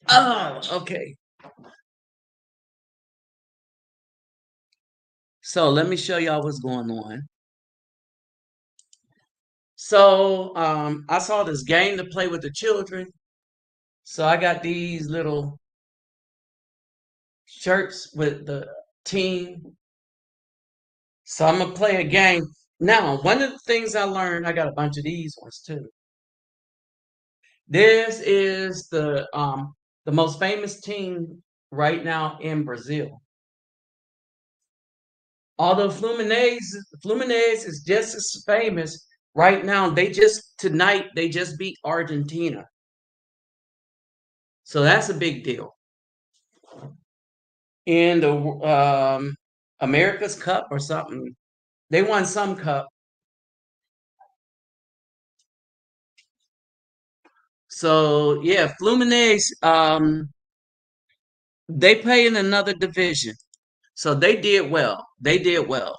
oh, okay. So let me show y'all what's going on. So I saw this game to play with the children. So I got these little shirts with the team. So I'm gonna play a game. Now, one of the things I learned, I got a bunch of these ones too. This is the most famous team right now in Brazil. Although Fluminense is just as famous right now. Tonight they just beat Argentina. So that's a big deal. In the America's Cup or something. They won some cup. So yeah, Fluminense, they play in another division. So they did well. They did well.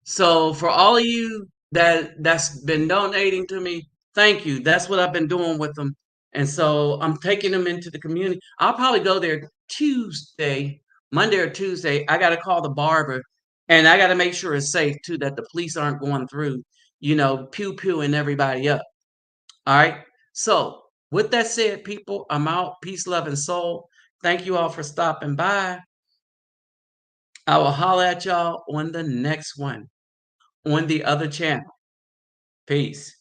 So for all of you that's been donating to me, thank you. That's what I've been doing with them. And so I'm taking them into the community. I'll probably go there Tuesday, Monday or Tuesday. I got to call the barber and I got to make sure it's safe too, that the police aren't going through, pew pew and everybody up. All right. So With that said, people, I'm out. Peace, love, and soul. Thank you all for stopping by. I will holler at y'all on the next one on the other channel. Peace.